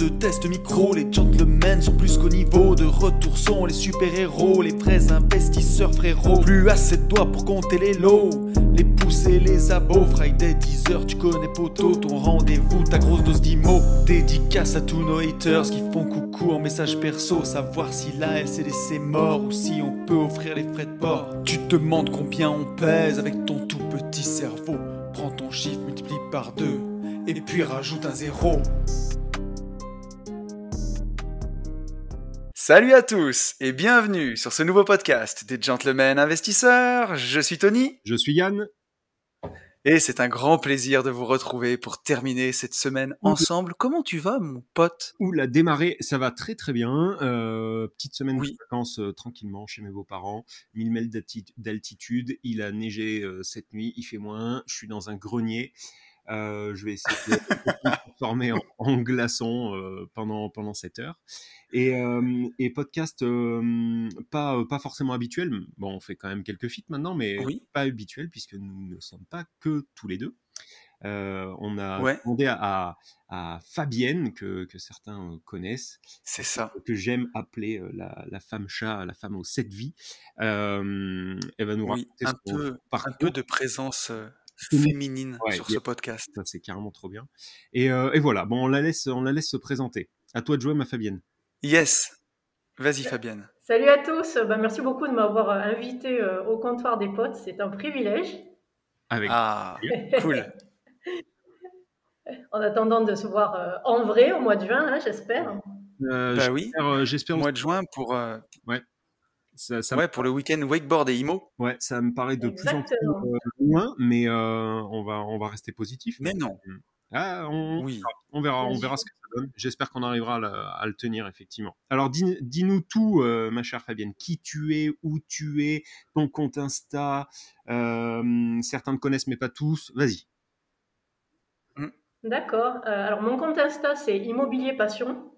de test micro, les gentlemen sont plus qu'au niveau. De retour sont les super-héros, les vrais investisseurs frérot. Plus assez de doigts pour compter les lots, les pouces et les abos. Friday 10h, tu connais poto, ton rendez-vous, ta grosse dose d'IMO. Dédicace à tous nos haters qui font coucou en message perso. Savoir si là elle s'est laissée mort ou si on peut offrir les frais de port. Tu te demandes combien on pèse avec ton tout petit cerveau. Prends ton chiffre, multiplie par 2 et puis rajoute un 0. Salut à tous et bienvenue sur ce nouveau podcast des Gentlemen Investisseurs. Je suis Tony. Je suis Yann. Et c'est un grand plaisir de vous retrouver pour terminer cette semaine ensemble. Comment tu vas, mon pote ? La démarrée, ça va très très bien. Petite semaine de Oui. vacances tranquillement chez mes beaux-parents. 1000 mètres d'altitude. Il a neigé cette nuit. Il fait moins. Je suis dans un grenier. Je vais essayer de me transformer en glaçon pendant 7 heures. Et podcast pas forcément habituel. Bon, on fait quand même quelques feats maintenant, mais Oui. pas habituel puisque nous ne sommes pas que tous les deux. On a demandé à Fabienne, que certains connaissent. C'est ça. Que j'aime appeler la femme chat, la femme aux 7 vies. Elle va nous raconter son parcours. Un peu de présence féminine sur ce podcast. Ça, c'est carrément trop bien. Et voilà, bon, on la laisse se présenter. À toi de jouer, ma Fabienne. Yes. Vas-y, Fabienne. Salut à tous. Merci beaucoup de m'avoir invité au comptoir des potes. C'est un privilège. Cool. En attendant de se voir en vrai au mois de juin, j'espère. J'espère. Mois de juin pour. Pour le week-end wakeboard et IMO. Ouais, ça me paraît de plus en plus loin, mais on va rester positif. Mais non. On verra ce que ça donne. J'espère qu'on arrivera à le tenir, effectivement. Alors, dis-nous tout, ma chère Fabienne. Qui tu es, où tu es, ton compte Insta. Certains te connaissent, mais pas tous. Vas-y. D'accord. Alors, mon compte Insta, c'est Immobilier Passion.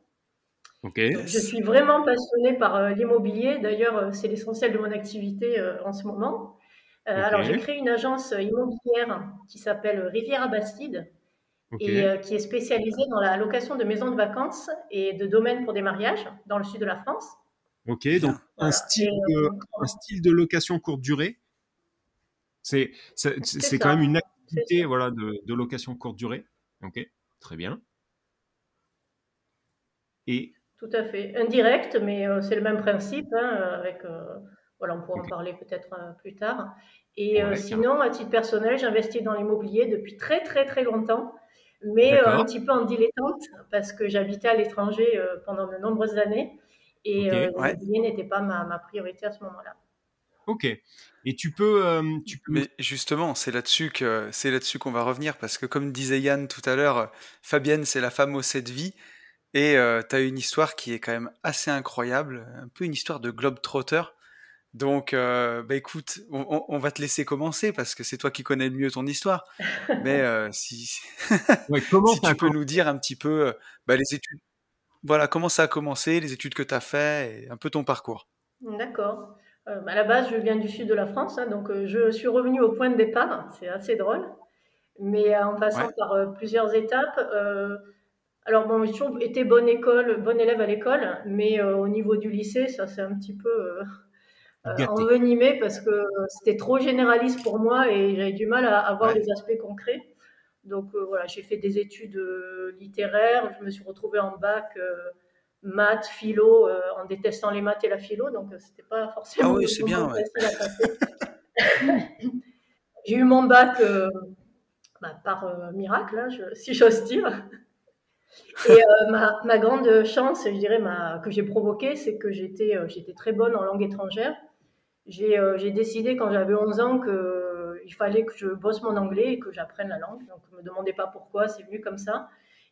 Okay. Donc, je suis vraiment passionnée par l'immobilier. D'ailleurs, c'est l'essentiel de mon activité en ce moment. Alors, j'ai créé une agence immobilière qui s'appelle Riviera Bastide. Et qui est spécialisée dans la location de maisons de vacances et de domaines pour des mariages dans le sud de la France. Ok, donc un style de location courte durée. C'est quand même une activité de location courte durée. Ok, très bien. Et tout à fait. Indirect, mais c'est le même principe. On pourra en parler peut-être plus tard. Et sinon, à titre personnel, j'investis dans l'immobilier depuis très très très longtemps. Mais un petit peu en dilettante, parce que j'habitais à l'étranger pendant de nombreuses années et l'immobilier n'était pas ma priorité à ce moment-là. Ok. Et tu peux. Mais justement, c'est là-dessus qu'on va revenir, parce que comme disait Yann tout à l'heure, Fabienne, c'est la femme aux 7 vies, et tu as une histoire qui est quand même assez incroyable, un peu une histoire de globe-trotter. Donc, écoute, on va te laisser commencer parce que c'est toi qui connais le mieux ton histoire. Mais si tu peux nous dire un petit peu les études, voilà, comment ça a commencé, les études que tu as fait et un peu ton parcours. D'accord. À la base, je viens du sud de la France, donc je suis revenue au point de départ. C'est assez drôle, mais en passant par plusieurs étapes. Alors bon, j'ai toujours été bonne élève à l'école, mais au niveau du lycée, ça c'est un petit peu envenimé parce que c'était trop généraliste pour moi et j'avais du mal à avoir des aspects concrets. Donc j'ai fait des études littéraires, je me suis retrouvée en bac maths, philo, en détestant les maths et la philo, donc c'était pas forcément c'est bien, facile à passer. J'ai eu mon bac par miracle, si j'ose dire. Et ma grande chance, je dirais, que j'ai provoquée, c'est que j'étais très bonne en langue étrangère. J'ai décidé quand j'avais 11 ans qu'il fallait que je bosse mon anglais et que j'apprenne la langue. Donc, ne me demandez pas pourquoi, c'est venu comme ça.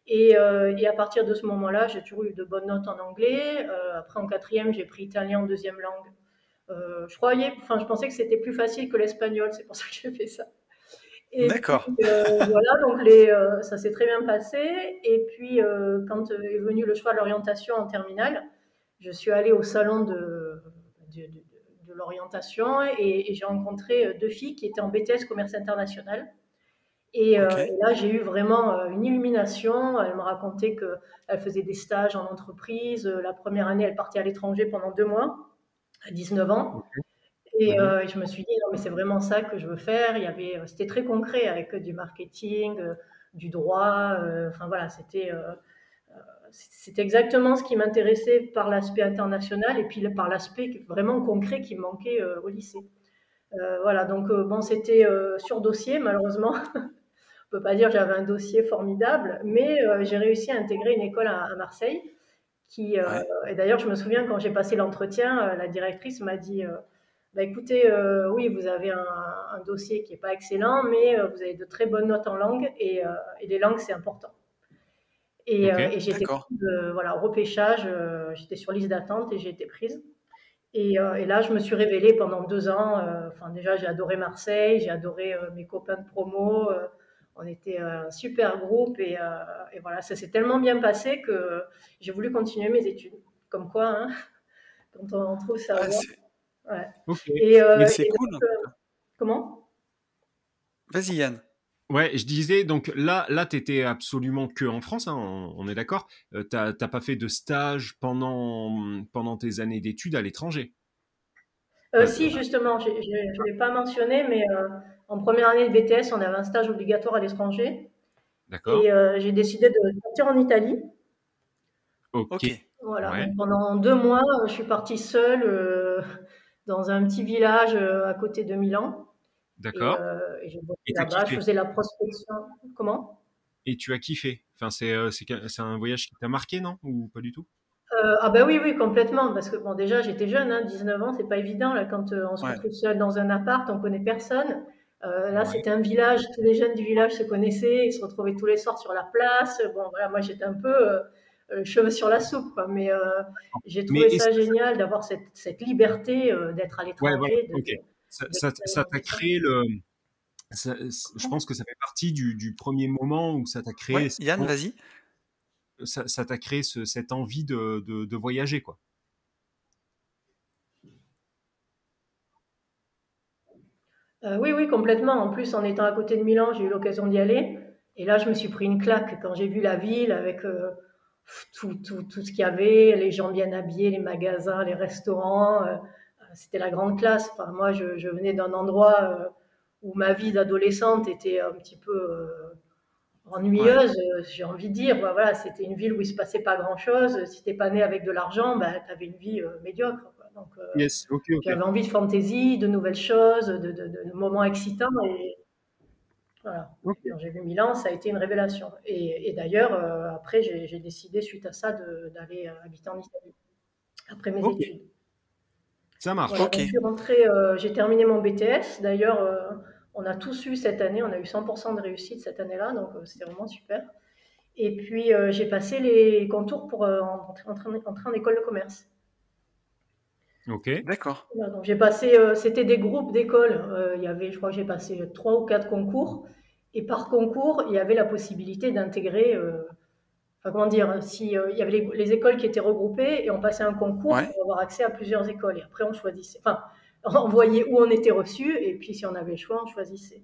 Et à partir de ce moment-là, j'ai toujours eu de bonnes notes en anglais. Après, en 4e, j'ai pris italien en 2e langue. Je pensais que c'était plus facile que l'espagnol, c'est pour ça que j'ai fait ça. Et d'accord. Puis, donc ça s'est très bien passé. Et puis, quand est venu le choix de l'orientation en terminale, je suis allée au salon de l'orientation et j'ai rencontré 2 filles qui étaient en BTS commerce international. Et là, j'ai eu vraiment une illumination. Elle me racontait qu'elle faisait des stages en entreprise. La première année, elle partait à l'étranger pendant 2 mois, à 19 ans. Ok. Et Mhm. je me suis dit, non, mais c'est vraiment ça que je veux faire. C'était très concret avec du marketing, du droit. Enfin voilà, c'était exactement ce qui m'intéressait par l'aspect international et puis par l'aspect vraiment concret qui me manquait au lycée. Voilà, donc bon, c'était sur dossier, malheureusement. On peut pas dire que j'avais un dossier formidable, mais j'ai réussi à intégrer une école à Marseille. Ouais. Et d'ailleurs, je me souviens quand j'ai passé l'entretien, la directrice m'a dit bah, écoutez, oui, vous avez un dossier qui n'est pas excellent, mais vous avez de très bonnes notes en langue et les langues, c'est important. Ok. Et j'ai été D'accord. prise voilà, au repêchage, j'étais sur liste d'attente et j'ai été prise. Et là, je me suis révélée pendant 2 ans. Enfin, déjà, j'ai adoré Marseille, j'ai adoré mes copains de promo. On était un super groupe et voilà, ça s'est tellement bien passé que j'ai voulu continuer mes études. Comme quoi, hein, quand on trouve sa Ah, voie. Ouais. Ok. Mais c'est Et cool. donc, comment? Vas-y, Yann. ouais, je disais, donc là, t'étais absolument que en France, hein, on est d'accord. T'as pas fait de stage pendant tes années d'études à l'étranger. Si, justement, je ne l'ai pas mentionné, mais en première année de BTS, on avait un stage obligatoire à l'étranger. D'accord. Et j'ai décidé de partir en Italie. Ok. Ok. Voilà, Ouais. donc pendant 2 mois, je suis partie seule dans un petit village à côté de Milan. D'accord. Et j'ai bossé Et t'as là-bas. Je kiffé. faisais la prospection. Comment? Et tu as kiffé. Enfin, c'est un voyage qui t'a marqué, non? Ou pas du tout? Ah ben oui, oui, complètement. Parce que bon, déjà, j'étais jeune, hein, 19 ans, c'est pas évident là, quand on se Ouais. retrouve seul dans un appart, on connaît personne. Là, Ouais. c'était un village, tous les jeunes du village se connaissaient, ils se retrouvaient tous les soirs sur la place. Bon, voilà, moi, j'étais un peu cheveux sur la soupe, quoi. Mais j'ai Mais trouvé est-ce ça génial d'avoir cette liberté d'être à ouais, voilà. l'étranger, Ok. Ça t'a d'expérimenter ça. créé je pense que ça fait partie du premier moment où ça t'a Ouais, créé, Yann, vas-y. ça t'a créé cette envie de voyager, quoi. Oui, oui, complètement. En plus, en étant à côté de Milan, j'ai eu l'occasion d'y aller. Et là, je me suis pris une claque quand j'ai vu la ville avec tout ce qu'il y avait, les gens bien habillés, les magasins, les restaurants. C'était la grande classe. Enfin, moi, je venais d'un endroit où ma vie d'adolescente était un petit peu Ouais. ennuyeuse, j'ai envie de dire. Voilà, c'était une ville où il se passait pas grand-chose. Si t'es pas né avec de l'argent, bah, tu avais une vie médiocre, quoi. Donc, Yes. Ok. Ok. j'avais envie de fantaisie, de nouvelles choses, de moments excitants. Et voilà. Ok. Quand j'ai vu Milan, ça a été une révélation. Et d'ailleurs, après, j'ai décidé, suite à ça, d'aller habiter en Italie, après mes Ok. études. Ça marche. Voilà, Ok. donc je suis rentrée, j'ai terminé mon BTS. D'ailleurs, on a tous eu cette année, on a eu 100% de réussite cette année-là, donc c'était vraiment super. Et puis, j'ai passé les concours pour entrer en école de commerce. Ok. D'accord. Voilà, donc j'ai passé, c'était des groupes d'écoles. Il y avait, je crois que j'ai passé 3 ou 4 concours. Et par concours, il y avait la possibilité d'intégrer, enfin comment dire, si il y avait les écoles qui étaient regroupées et on passait un concours Ouais. pour avoir accès à plusieurs écoles. Et après, on choisissait, enfin, on voyait où on était reçu et puis si on avait le choix, on choisissait.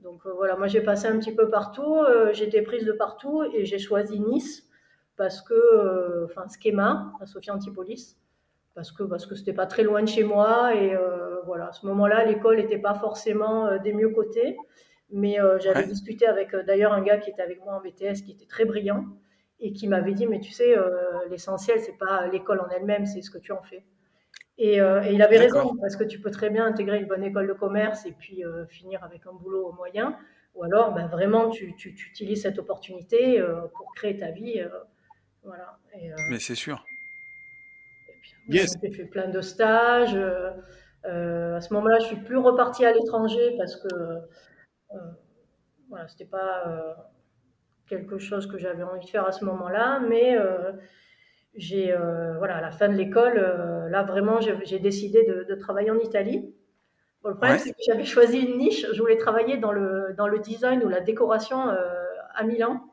Donc voilà, moi j'ai passé un petit peu partout, j'ai été prise de partout et j'ai choisi Nice parce que, enfin, Schema, à Sophia Antipolis, parce que c'était pas très loin de chez moi et voilà, à ce moment-là, l'école n'était pas forcément des mieux cotés, mais j'avais Ouais. discuté avec d'ailleurs un gars qui était avec moi en BTS qui était très brillant et qui m'avait dit mais tu sais l'essentiel c'est pas l'école en elle-même, c'est ce que tu en fais. Et il avait D'accord. raison parce que tu peux très bien intégrer une bonne école de commerce et puis finir avec un boulot moyen, ou alors ben, vraiment tu utilises cette opportunité pour créer ta vie, voilà. Mais c'est sûr. Et puis, voilà, Yes. donc j'ai fait plein de stages. À ce moment-là, je suis plus repartie à l'étranger parce que voilà, c'était pas quelque chose que j'avais envie de faire à ce moment-là. Mais voilà, à la fin de l'école, là vraiment, j'ai décidé de travailler en Italie. Bon, le problème, Ouais. c'est que j'avais choisi une niche. Je voulais travailler dans le design ou la décoration à Milan.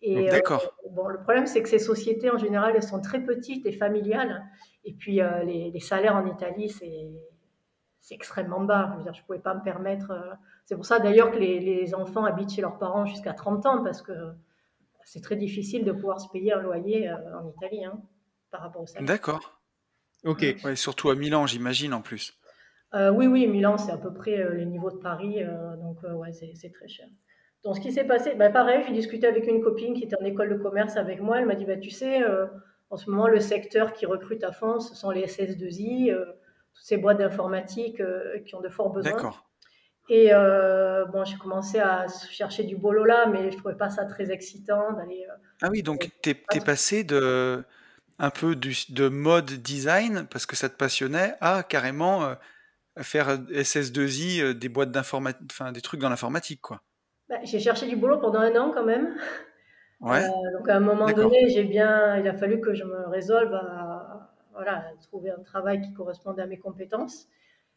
Et D'accord. bon, le problème, c'est que ces sociétés, en général, elles sont très petites et familiales. Et puis, les salaires en Italie, c'est extrêmement bas. Je veux dire, je pouvais pas me permettre. C'est pour ça d'ailleurs que les enfants habitent chez leurs parents jusqu'à 30 ans, parce que c'est très difficile de pouvoir se payer un loyer en Italie, hein, par rapport au salaire. D'accord. Ok. Ouais, surtout à Milan, j'imagine, en plus. Oui, oui, Milan, c'est à peu près les niveaux de Paris, donc ouais, c'est très cher. Donc, ce qui s'est passé, bah, pareil, j'ai discuté avec une copine qui était en école de commerce avec moi. Elle m'a dit, bah, tu sais, en ce moment, le secteur qui recrute à fond, ce sont les SS2I, toutes ces boîtes d'informatique qui ont de forts besoins. D'accord. Et bon, j'ai commencé à chercher du boulot là, mais je trouvais pas ça très excitant d'aller. Ah oui, donc t'es passé un peu de mode design, parce que ça te passionnait, à carrément faire SS2I, des boîtes d'informatique, enfin des trucs dans l'informatique, quoi. Bah, j'ai cherché du boulot pendant 1 an quand même. Ouais, Donc à un moment d'accord. donné, il a fallu que je me résolve voilà, à trouver un travail qui correspondait à mes compétences.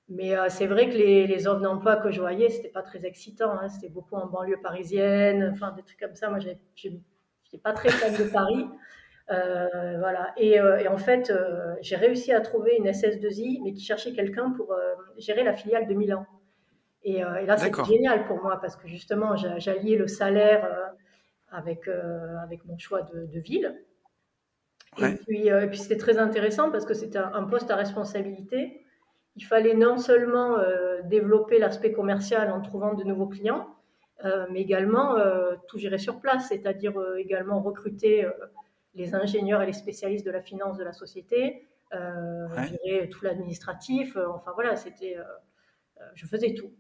Mais c'est vrai que les offres d'emploi que je voyais, c'était pas très excitant, hein. C'était beaucoup en banlieue parisienne, enfin des trucs comme ça. Moi, j'étais pas très fan de Paris. Voilà. Et en fait, j'ai réussi à trouver une SS2I, mais qui cherchait quelqu'un pour gérer la filiale de Milan. Et là, c'était D'accord. génial pour moi parce que justement, j'alliais le salaire avec mon choix de ville. Ouais. Et puis c'était très intéressant parce que c'était un poste à responsabilité. Il fallait non seulement développer l'aspect commercial en trouvant de nouveaux clients, mais également tout gérer sur place, c'est-à-dire également recruter les ingénieurs et les spécialistes de la finance de la société, Ouais. gérer tout l'administratif. Enfin voilà, je faisais tout.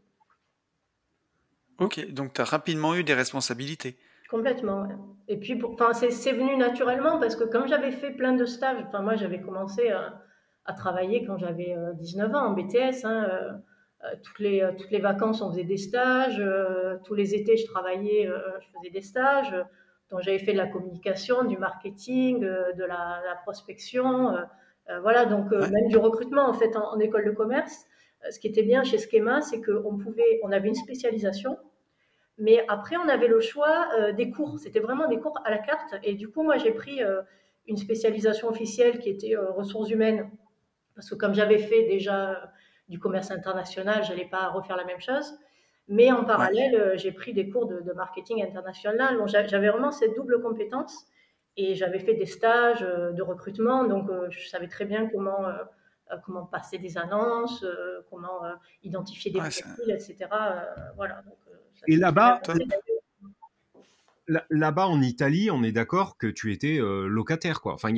Ok, donc t'as rapidement eu des responsabilités. Complètement, ouais. Et puis, enfin, c'est venu naturellement parce que comme j'avais fait plein de stages, enfin, moi, j'avais commencé à travailler quand j'avais 19 ans en BTS, hein, toutes les vacances, on faisait des stages. Tous les étés, je travaillais, je faisais des stages. Donc, j'avais fait de la communication, du marketing, de la prospection. Voilà, donc Ouais. même du recrutement, en fait, en école de commerce. Ce qui était bien chez Schema, c'est on avait une spécialisation. Mais après, on avait le choix des cours. C'était vraiment des cours à la carte. Et du coup, moi, j'ai pris une spécialisation officielle qui était ressources humaines. Parce que comme j'avais fait déjà du commerce international, je n'allais pas refaire la même chose. Mais en Ouais. parallèle, j'ai pris des cours de marketing international. Donc, j'avais vraiment cette double compétence. Et j'avais fait des stages de recrutement. Donc, je savais très bien comment passer des annonces, comment identifier des Ouais, profils, etc. Voilà. Donc, ça Et s'est très bien là-bas, passé. top. là-bas en Italie, on est d'accord que tu étais locataire, quoi. Enfin,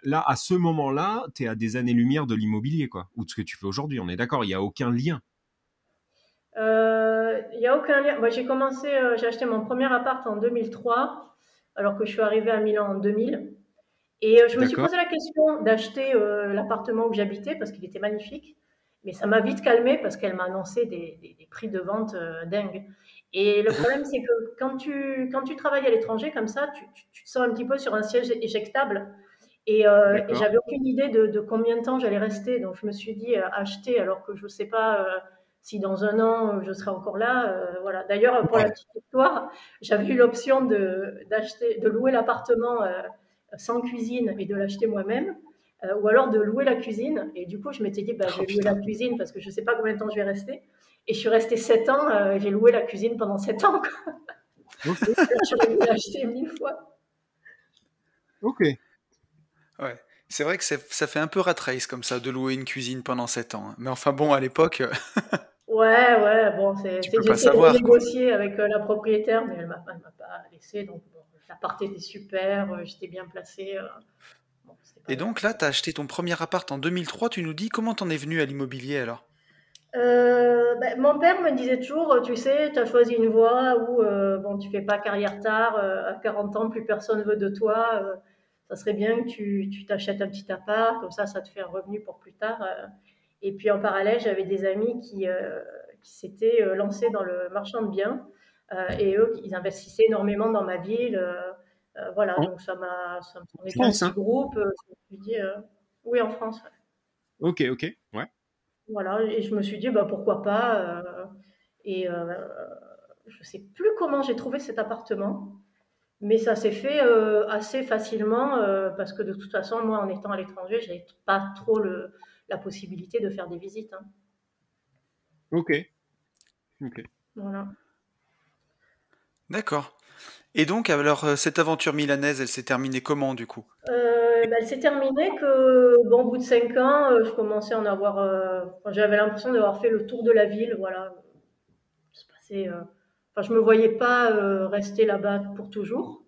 là, à ce moment-là, tu es à des années-lumière de l'immobilier, quoi, ou de ce que tu fais aujourd'hui. On est d'accord, il n'y a aucun lien. Il n'y a aucun lien. Moi, j'ai acheté mon premier appart en 2003, alors que je suis arrivée à Milan en 2000. Et je me suis D'accord. posé la question d'acheter l'appartement où j'habitais parce qu'il était magnifique. Mais ça m'a vite calmée parce qu'elle m'a annoncé des prix de vente dingues. Et le problème, c'est que quand tu travailles à l'étranger comme ça, tu te sens un petit peu sur un siège éjectable. Et D'accord. j'avais aucune idée de combien de temps j'allais rester. Donc je me suis dit acheter alors que je ne sais pas si dans 1 an je serai encore là. Voilà. D'ailleurs, pour la Ouais. petite histoire, j'avais eu l'option de louer l'appartement sans cuisine et de l'acheter moi-même. Ou alors de louer la cuisine. Et du coup, je m'étais dit, bah, je Oh vais louer la putain. cuisine parce que je ne sais pas combien de temps je vais rester. Et je suis restée 7 ans, j'ai loué la cuisine pendant 7 ans. Quoi. Ok. J'aurais dû l'acheter 1000 fois. Ok. Ouais. C'est vrai que ça fait un peu rat race comme ça de louer une cuisine pendant 7 ans, hein. Mais enfin bon, à l'époque, Ouais, ouais, bon, tu peux j'ai pas essayé de savoir, quoi. renégocier avec la propriétaire, mais elle m'a pas laissé. Donc, bon, l'appart était super, j'étais bien placée. Bon, c'était pas Et grave. donc là, t'as acheté ton premier appart en 2003, tu nous dis comment t'en es venu à l'immobilier alors? Ben, mon père me disait toujours, tu sais, tu as choisi une voie où bon, tu fais pas carrière tard, à 40 ans, plus personne veut de toi. Ça serait bien que tu t'achètes un petit appart, comme ça te fait un revenu pour plus tard. Et puis en parallèle, j'avais des amis qui s'étaient lancés dans le marchand de biens. Et eux, ils investissaient énormément dans ma ville. Voilà, En donc on était un France, petit hein. groupe. Je me suis dit, oui, en France. Ouais. Ok, ok. Ouais. Voilà, et je me suis dit, bah, pourquoi pas. Et je sais plus comment j'ai trouvé cet appartement. Mais ça s'est fait assez facilement parce que de toute façon, moi, en étant à l'étranger, j'avais pas trop la possibilité de faire des visites, hein. Ok. Ok. Voilà. D'accord. Et donc, alors, cette aventure milanaise, elle s'est terminée comment, du coup? Elle s'est terminée que, bon, au bout de 5 ans, je commençais à en avoir. Enfin, j'avais l'impression d'avoir fait le tour de la ville, voilà. Enfin, je me voyais pas rester là-bas pour toujours.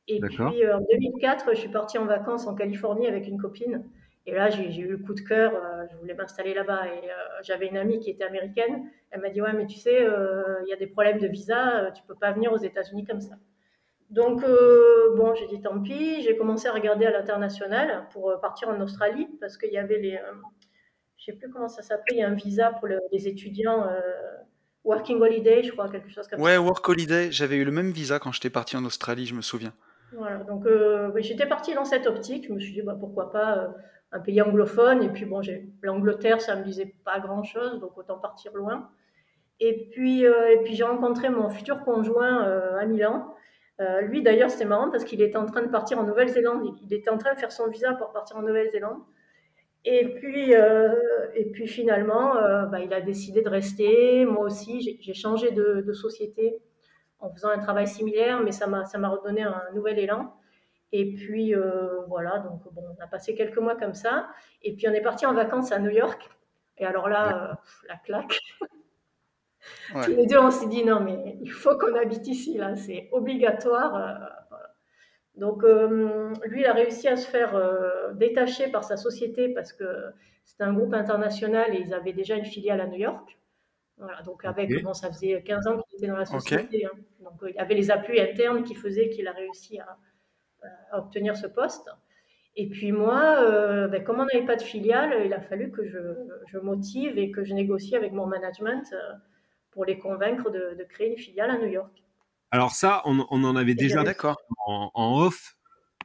Et D'accord. puis en 2004, je suis partie en vacances en Californie avec une copine. Et là, j'ai eu le coup de cœur. Je voulais m'installer là-bas. Et j'avais une amie qui était américaine. Elle m'a dit, ouais, mais tu sais, il y a des problèmes de visa. Tu peux pas venir aux États-Unis comme ça. Donc, bon, j'ai dit tant pis. J'ai commencé à regarder à l'international pour partir en Australie parce qu'il y avait je sais plus comment ça s'appelait, il y a un visa pour les étudiants, Working Holiday, je crois, quelque chose comme ça. Ouais, Work Holiday, j'avais eu le même visa quand j'étais parti en Australie, je me souviens. Voilà, donc ouais, j'étais partie dans cette optique. Je me suis dit, bah, pourquoi pas un pays anglophone. Et puis bon, l'Angleterre, ça me disait pas grand-chose, donc autant partir loin. Et puis j'ai rencontré mon futur conjoint à Milan. Lui, d'ailleurs, c'était marrant parce qu'il était en train de partir en Nouvelle-Zélande. Il était en train de faire son visa pour partir en Nouvelle-Zélande. Et puis finalement, bah, il a décidé de rester. Moi aussi, j'ai changé de société en faisant un travail similaire, mais ça m'a redonné un nouvel élan. Et puis voilà, donc bon, on a passé quelques mois comme ça. Et puis on est parti en vacances à New York. Et alors là, la claque. Tous Ouais. les deux, on s'est dit non, mais il faut qu'on habite ici, là, c'est obligatoire. Voilà. Donc lui, il a réussi à se faire détacher par sa société parce que c'était un groupe international et ils avaient déjà une filiale à New York. Voilà, donc avec, Ok. bon, ça faisait 15 ans qu'il était dans la Ok. société, hein. Donc il y avait les appuis internes qui faisaient qu'il a réussi à obtenir ce poste. Et puis moi, ben, comme on n'avait pas de filiale, il a fallu que je motive et que je négocie avec mon management pour les convaincre de créer une filiale à New York. Alors ça, on en avait Et j'ai déjà réussi. D'accord. en off.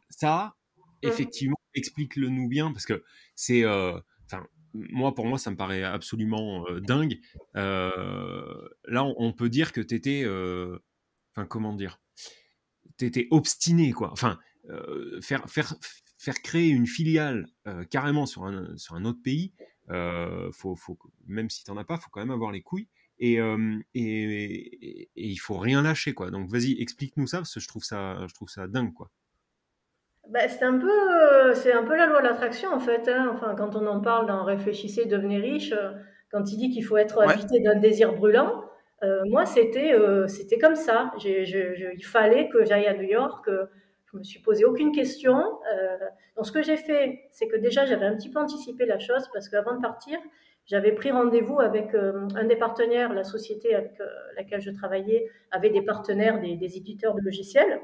Ça, Mmh. effectivement, explique-le nous bien parce que c'est, enfin, moi pour moi, ça me paraît absolument dingue. Là, on peut dire que t'étais, enfin, comment dire, t'étais obstiné, quoi. Enfin, faire créer une filiale carrément sur un autre pays, même si t'en as pas, faut quand même avoir les couilles. Et il faut rien lâcher, quoi. Donc vas-y, explique-nous ça parce que je trouve ça dingue, quoi. Bah, c'est un peu la loi de l'attraction en fait, hein. Enfin, quand on en parle dans Réfléchissez, devenez riche, quand il dit qu'il faut être Ouais. habité d'un désir brûlant, moi c'était comme ça. Il fallait que j'aille à New York. Je me suis posé aucune question. Donc ce que j'ai fait, c'est que déjà j'avais un petit peu anticipé la chose parce qu'avant de partir, j'avais pris rendez-vous avec un des partenaires, la société avec laquelle je travaillais avait des partenaires, des éditeurs de logiciels.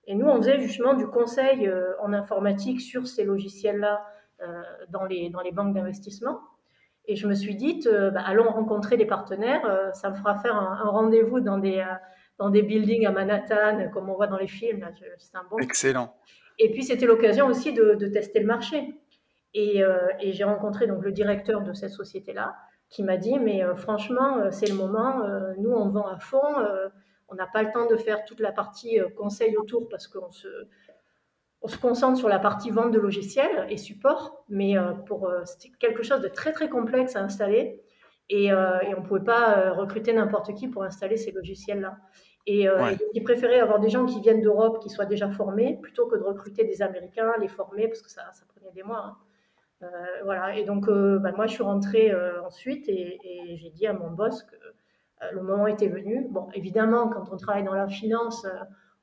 Et nous, on faisait justement du conseil en informatique sur ces logiciels-là dans les banques d'investissement. Et je me suis dit, bah, allons rencontrer des partenaires, ça me fera faire un rendez-vous dans des buildings à Manhattan, comme on voit dans les films. Là, c'est un bon truc. Excellent. Et puis, c'était l'occasion aussi de tester le marché. Et j'ai rencontré donc le directeur de cette société-là qui m'a dit, mais franchement, c'est le moment, nous, on vend à fond, on n'a pas le temps de faire toute la partie conseil autour parce qu'on se concentre sur la partie vente de logiciels et support, mais c'était quelque chose de très très complexe à installer et on ne pouvait pas recruter n'importe qui pour installer ces logiciels-là. Et Ouais. donc, ils préféraient avoir des gens qui viennent d'Europe, qui soient déjà formés, plutôt que de recruter des Américains, les former, parce que ça prenait des mois, hein. Voilà. Et donc, bah, moi, je suis rentrée ensuite et j'ai dit à mon boss que le moment était venu. Bon, évidemment, quand on travaille dans la finance,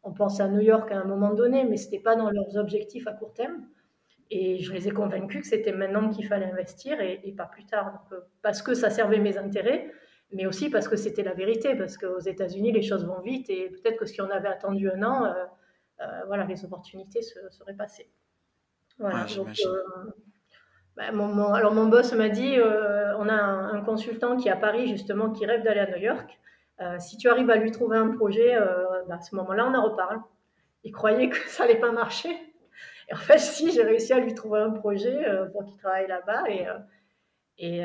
on pense à New York à un moment donné, mais ce n'était pas dans leurs objectifs à court terme. Et je les ai convaincus que c'était maintenant qu'il fallait investir et pas plus tard. Donc, parce que ça servait mes intérêts, mais aussi parce que c'était la vérité, parce qu'aux États-Unis, les choses vont vite et peut-être que si on avait attendu un an, voilà, les opportunités seraient passées. Ouais, Voilà. Donc, j'imagine. bah, alors mon boss m'a dit, on a un consultant qui est à Paris justement, qui rêve d'aller à New York. Si tu arrives à lui trouver un projet, bah, à ce moment-là, on en reparle. Il croyait que ça allait pas marcher. Et en fait, si, j'ai réussi à lui trouver un projet pour qu'il travaille là-bas. Ouais, il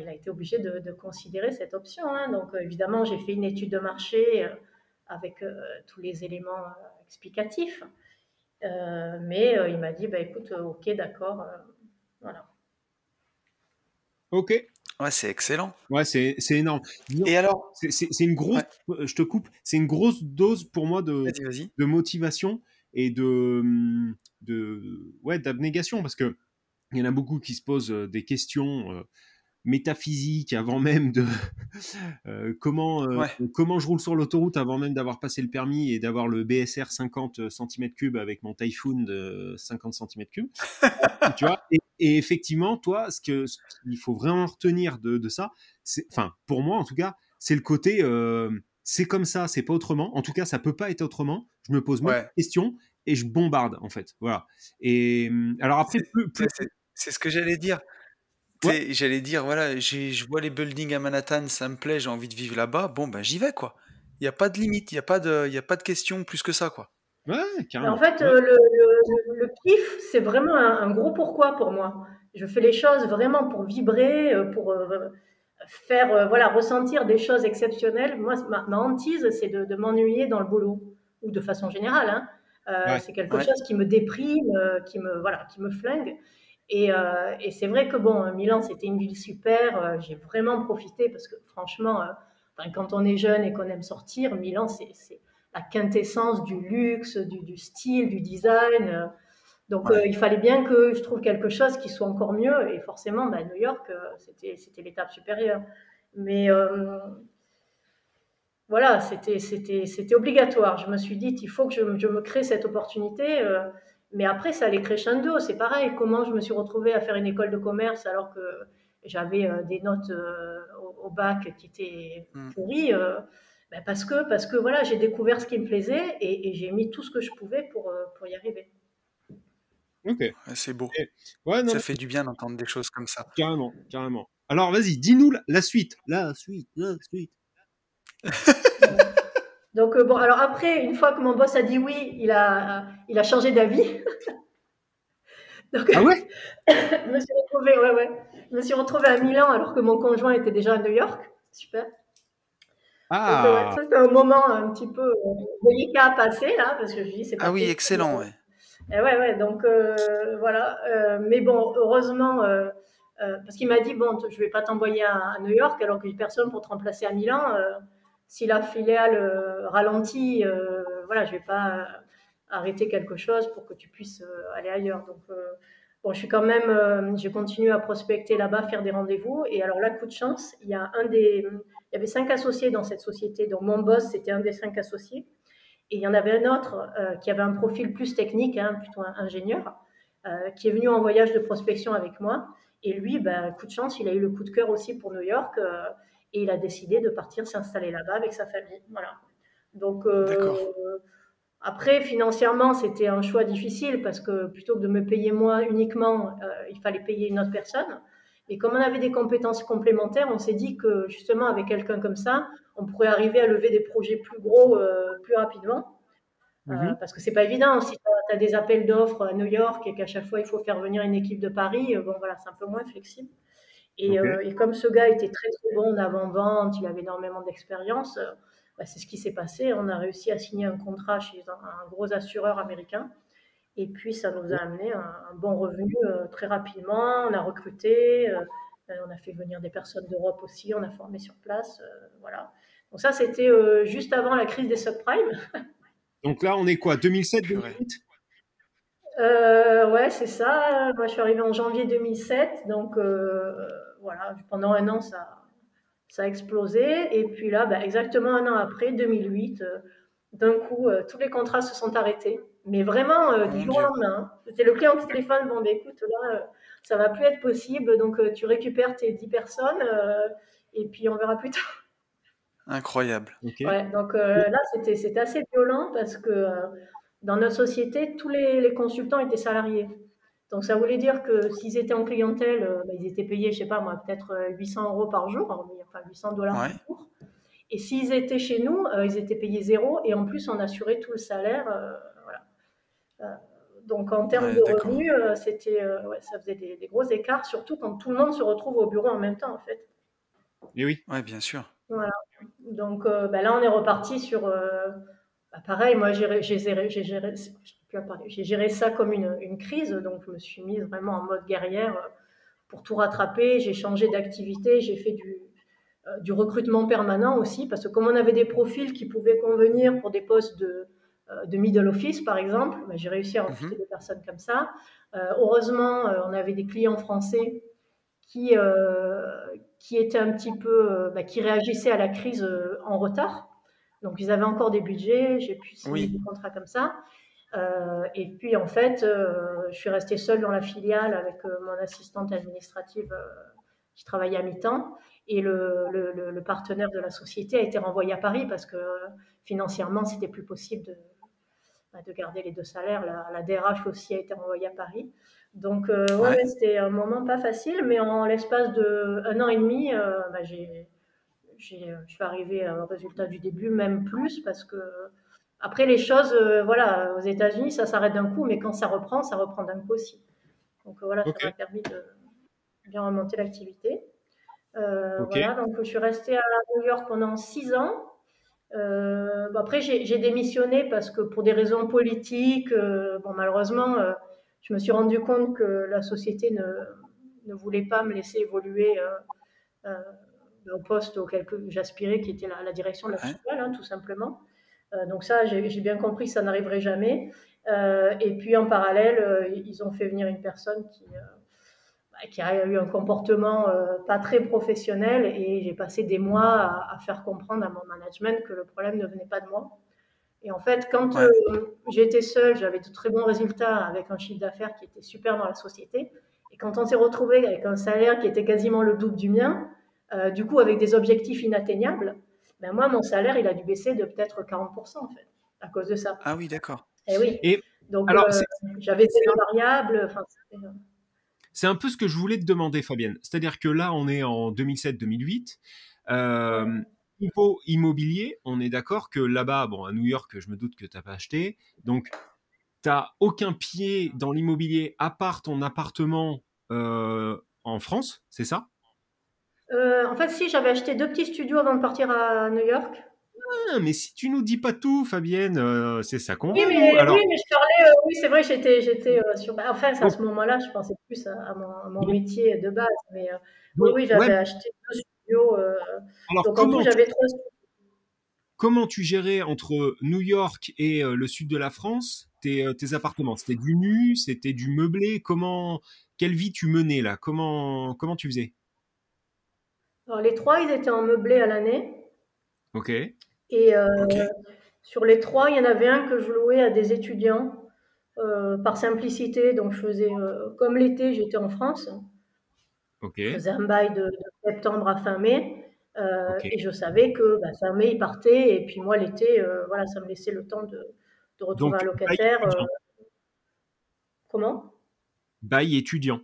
a été obligé de considérer cette option, hein. Donc évidemment, j'ai fait une étude de marché avec tous les éléments, explicatif. Mais il m'a dit, bah, écoute, ok, d'accord, voilà. Ok. Ouais, c'est excellent. Ouais, c'est énorme. Disons, Et alors, c'est une grosse, ouais, je te coupe, c'est une grosse dose pour moi vas-y. de motivation et ouais, d'abnégation, parce que il y en a beaucoup qui se posent des questions métaphysiques avant même de Ouais. comment je roule sur l'autoroute avant même d'avoir passé le permis et d'avoir le BSR 50 cm3 avec mon Typhoon de 50 cm3. Tu vois, et effectivement, toi, ce qu'il faut vraiment retenir de ça, enfin, pour moi en tout cas, c'est le côté c'est comme ça, c'est pas autrement. En tout cas, ça peut pas être autrement. Je me pose même pas Ouais. de questions et je bombarde en fait. Voilà. Et alors après, C'est ce que j'allais dire. ouais, J'allais dire, voilà, je vois les buildings à Manhattan, ça me plaît, j'ai envie de vivre là-bas. Bon, ben j'y vais, quoi. Il n'y a pas de limite, il y a pas de question plus que ça, quoi. ouais, En carrément. fait, Ouais, le kiff, c'est vraiment un gros pourquoi pour moi. Je fais les choses vraiment pour vibrer, pour faire, voilà, ressentir des choses exceptionnelles. Moi, ma hantise, c'est de m'ennuyer dans le boulot, ou de façon générale, hein. ouais, C'est quelque Ouais. chose qui me déprime, voilà, qui me flingue. Et c'est vrai que bon, Milan, c'était une ville super. J'ai vraiment profité parce que franchement, enfin, quand on est jeune et qu'on aime sortir, Milan, c'est la quintessence du luxe, du style, du design. Donc, Ouais. il fallait bien que je trouve quelque chose qui soit encore mieux. Et forcément, bah, New York, c'était l'étape supérieure. Mais voilà, c'était obligatoire. Je me suis dit, il faut que je me crée cette opportunité. Mais après, ça allait crescendo. C'est pareil. Comment je me suis retrouvée à faire une école de commerce alors que j'avais des notes au bac qui étaient Mm. pourries, ben parce que voilà, j'ai découvert ce qui me plaisait et j'ai mis tout ce que je pouvais pour y arriver. ok. Ouais, c'est beau. Ouais, non, Ça fait du bien d'entendre des choses comme ça. carrément, carrément. Alors, vas-y, dis-nous la suite. La suite, la suite. Donc, bon, alors après, une fois que mon boss a dit oui, il a changé d'avis. Donc, Ah ouais? je me suis retrouvée, ouais, ouais. Je me suis retrouvée à Milan alors que mon conjoint était déjà à New York. Super. Donc, ouais, Ah, ça, c'était un moment un petit peu délicat à passer, là, parce que je dis, c'est pas Ah oui, possible. excellent, ouais. Et ouais, ouais, donc voilà. Mais bon, heureusement, parce qu'il m'a dit, bon, je vais pas t'envoyer à New York alors qu'il n'y a personne pour te remplacer à Milan. Si la filiale ralentit, voilà, je vais pas arrêter quelque chose pour que tu puisses aller ailleurs. Donc, bon, je suis quand même, j'ai continué à prospecter là-bas, faire des rendez-vous. Et alors là, coup de chance, il y avait 5 associés dans cette société. Donc mon boss, c'était un des 5 associés. Et il y en avait un autre qui avait un profil plus technique, hein, plutôt ingénieur, qui est venu en voyage de prospection avec moi. Et lui, ben, coup de chance, il a eu le coup de cœur aussi pour New York et il a décidé de partir s'installer là-bas avec sa famille. Voilà. Donc D'accord. après, financièrement, c'était un choix difficile parce que plutôt que de me payer moi uniquement, il fallait payer une autre personne. Et comme on avait des compétences complémentaires, on s'est dit que justement avec quelqu'un comme ça, on pourrait arriver à lever des projets plus gros plus rapidement. mhm, Parce que c'est pas évident. Si tu as des appels d'offres à New York et qu'à chaque fois il faut faire venir une équipe de Paris, bon voilà, c'est un peu moins flexible. ok. Et comme ce gars était très très bon en avant-vente, il avait énormément d'expérience, bah, c'est ce qui s'est passé. On a réussi à signer un contrat chez un gros assureur américain. Et puis ça nous a amené un bon revenu très rapidement. On a recruté, on a fait venir des personnes d'Europe aussi, on a formé sur place. Voilà. Donc ça, c'était juste avant la crise des subprimes. Donc là, on est quoi? 2007, Purée. 2008? Ouais, c'est ça. Moi, je suis arrivée en janvier 2007. Donc, voilà, pendant un an, ça a explosé. Et puis là, bah, exactement un an après, 2008, d'un coup, tous les contrats se sont arrêtés. Mais vraiment, du Mon jour au Dieu. lendemain, hein. C'était le client qui téléphone. Bon, bah, écoute, là, ça va plus être possible. Donc, tu récupères tes 10 personnes et puis on verra plus tard. Incroyable. Ok. Ouais, donc là, c'était assez violent parce que dans notre société, tous les consultants étaient salariés. Donc ça voulait dire que s'ils étaient en clientèle, bah, ils étaient payés, je sais pas moi, peut-être 800 € par jour, enfin 800 dollars Ouais. par jour. Et s'ils étaient chez nous, ils étaient payés zéro et en plus on assurait tout le salaire. Voilà. Euh, donc en termes Ouais, de d'accord. revenus, ouais, ça faisait des gros écarts, surtout quand tout le monde se retrouve au bureau en même temps en fait. Et oui. Ouais, bien sûr. Voilà. Donc bah là, on est reparti sur Bah, pareil, moi, j'ai géré ça comme une crise, donc je me suis mise vraiment en mode guerrière pour tout rattraper. J'ai changé d'activité, j'ai fait du recrutement permanent aussi, parce que comme on avait des profils qui pouvaient convenir pour des postes de middle office, par exemple, bah, j'ai réussi à recruter des personnes comme ça. Heureusement, on avait des clients français qui, euh, qui étaient un petit peu, bah, qui réagissaient à la crise en retard. Donc, ils avaient encore des budgets, j'ai pu signer des contrats comme ça. Et puis, en fait, je suis restée seule dans la filiale avec mon assistante administrative qui travaillait à mi-temps. Et le partenaire de la société a été renvoyé à Paris parce que financièrement, c'était plus possible de garder les deux salaires. La DRH aussi a été renvoyée à Paris. Donc, ouais, c'était un moment pas facile, mais en l'espace d'1 an et demi, bah, je suis arrivée au résultat du début, même plus, parce que après les choses, voilà, aux États-Unis, ça s'arrête d'un coup, mais quand ça reprend d'un coup aussi. Donc voilà, ça m'a permis de bien remonter l'activité. Voilà, donc je suis restée à New York pendant 6 ans. Bon, après, j'ai démissionné parce que pour des raisons politiques, bon, malheureusement, je me suis rendu compte que la société ne voulait pas me laisser évoluer au poste auquel j'aspirais, qui était la direction de la filiale, hein, tout simplement. Donc ça, j'ai bien compris que ça n'arriverait jamais. Et puis en parallèle, ils ont fait venir une personne qui a eu un comportement pas très professionnel, et j'ai passé des mois à faire comprendre à mon management que le problème ne venait pas de moi. Et en fait, quand j'étais seule, j'avais de très bons résultats avec un chiffre d'affaires qui était super dans la société. Et quand on s'est retrouvé avec un salaire qui était quasiment le double du mien, du coup avec des objectifs inatteignables, ben moi, mon salaire, il a dû baisser de peut-être 40% en fait, à cause de ça. Ah oui, d'accord. Et oui. Et donc, alors, j'avais des variables. C'est un peu ce que je voulais te demander, Fabienne. C'est-à-dire que là, on est en 2007-2008. Niveau immobilier, on est d'accord que là-bas, bon, à New York, je me doute que tu n'as pas acheté. Donc, tu n'as aucun pied dans l'immobilier à part ton appartement en France, c'est ça? En fait, si, j'avais acheté 2 petits studios avant de partir à New York. Ah, mais si tu nous dis pas tout, Fabienne, c'est ça qu'on Oui, veut, mais, nous. Alors, oui, mais je parlais, oui, c'est vrai, j'étais sur. Enfin, à ce moment-là, je pensais plus à mon métier de base. Mais oui, j'avais acheté 2 studios. alors, donc en tout, j'avais 3 studios. Comment tu gérais entre New York et le sud de la France tes appartements? C'était du nu, c'était du meublé? Quelle vie tu menais là? Comment tu faisais? Alors, les 3, ils étaient en meublé à l'année. Ok. Et sur les 3, il y en avait un que je louais à des étudiants par simplicité. Donc, je faisais, comme l'été, j'étais en France. Ok. Je faisais un bail de septembre à fin mai. Ok. Et je savais que fin mai, il partait. Et puis moi, l'été, voilà, ça me laissait le temps de retrouver Donc, un locataire. Comment? bail étudiant.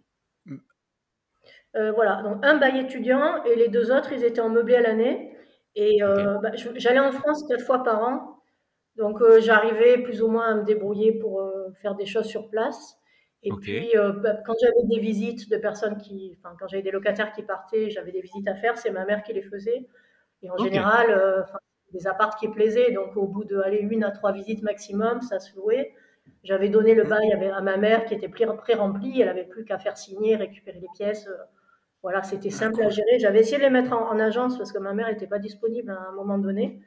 Voilà, donc un bail étudiant et les 2 autres, ils étaient en meublé à l'année. Et j'allais en France 4 fois par an. Donc j'arrivais plus ou moins à me débrouiller pour faire des choses sur place. Et puis quand j'avais des visites de personnes quand j'avais des locataires qui partaient, j'avais des visites à faire, c'est ma mère qui les faisait. Et en général, des apparts qui plaisaient, donc au bout de 1 à 3 visites maximum, ça se louait. J'avais donné le bail à ma mère qui était pré-rempli, elle n'avait plus qu'à faire signer, récupérer les pièces. Voilà, c'était simple à gérer. J'avais essayé de les mettre en agence parce que ma mère n'était pas disponible à un moment donné.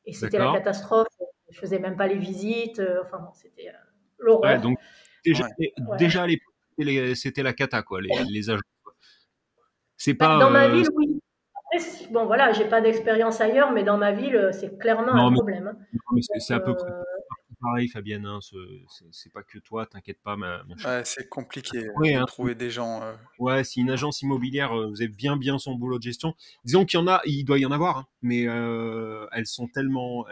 Et c'était la catastrophe. Je faisais même pas les visites. Enfin, bon, c'était l'horreur. Ouais, donc déjà à l'époque, c'était la cata, quoi, les agences. C'est pas. Dans ma ville, oui. Après, bon, voilà, j'ai pas d'expérience ailleurs, mais dans ma ville, c'est clairement un problème. Hein. Non, mais c'est à peu près pareil, Fabienne. Hein, c'est pas que toi, t'inquiète pas, mon cher. Ouais, c'est compliqué de trouver des gens. Ouais, si une agence immobilière faisait bien son boulot de gestion, disons qu'il y en a, il doit y en avoir, hein, mais elles sont tellement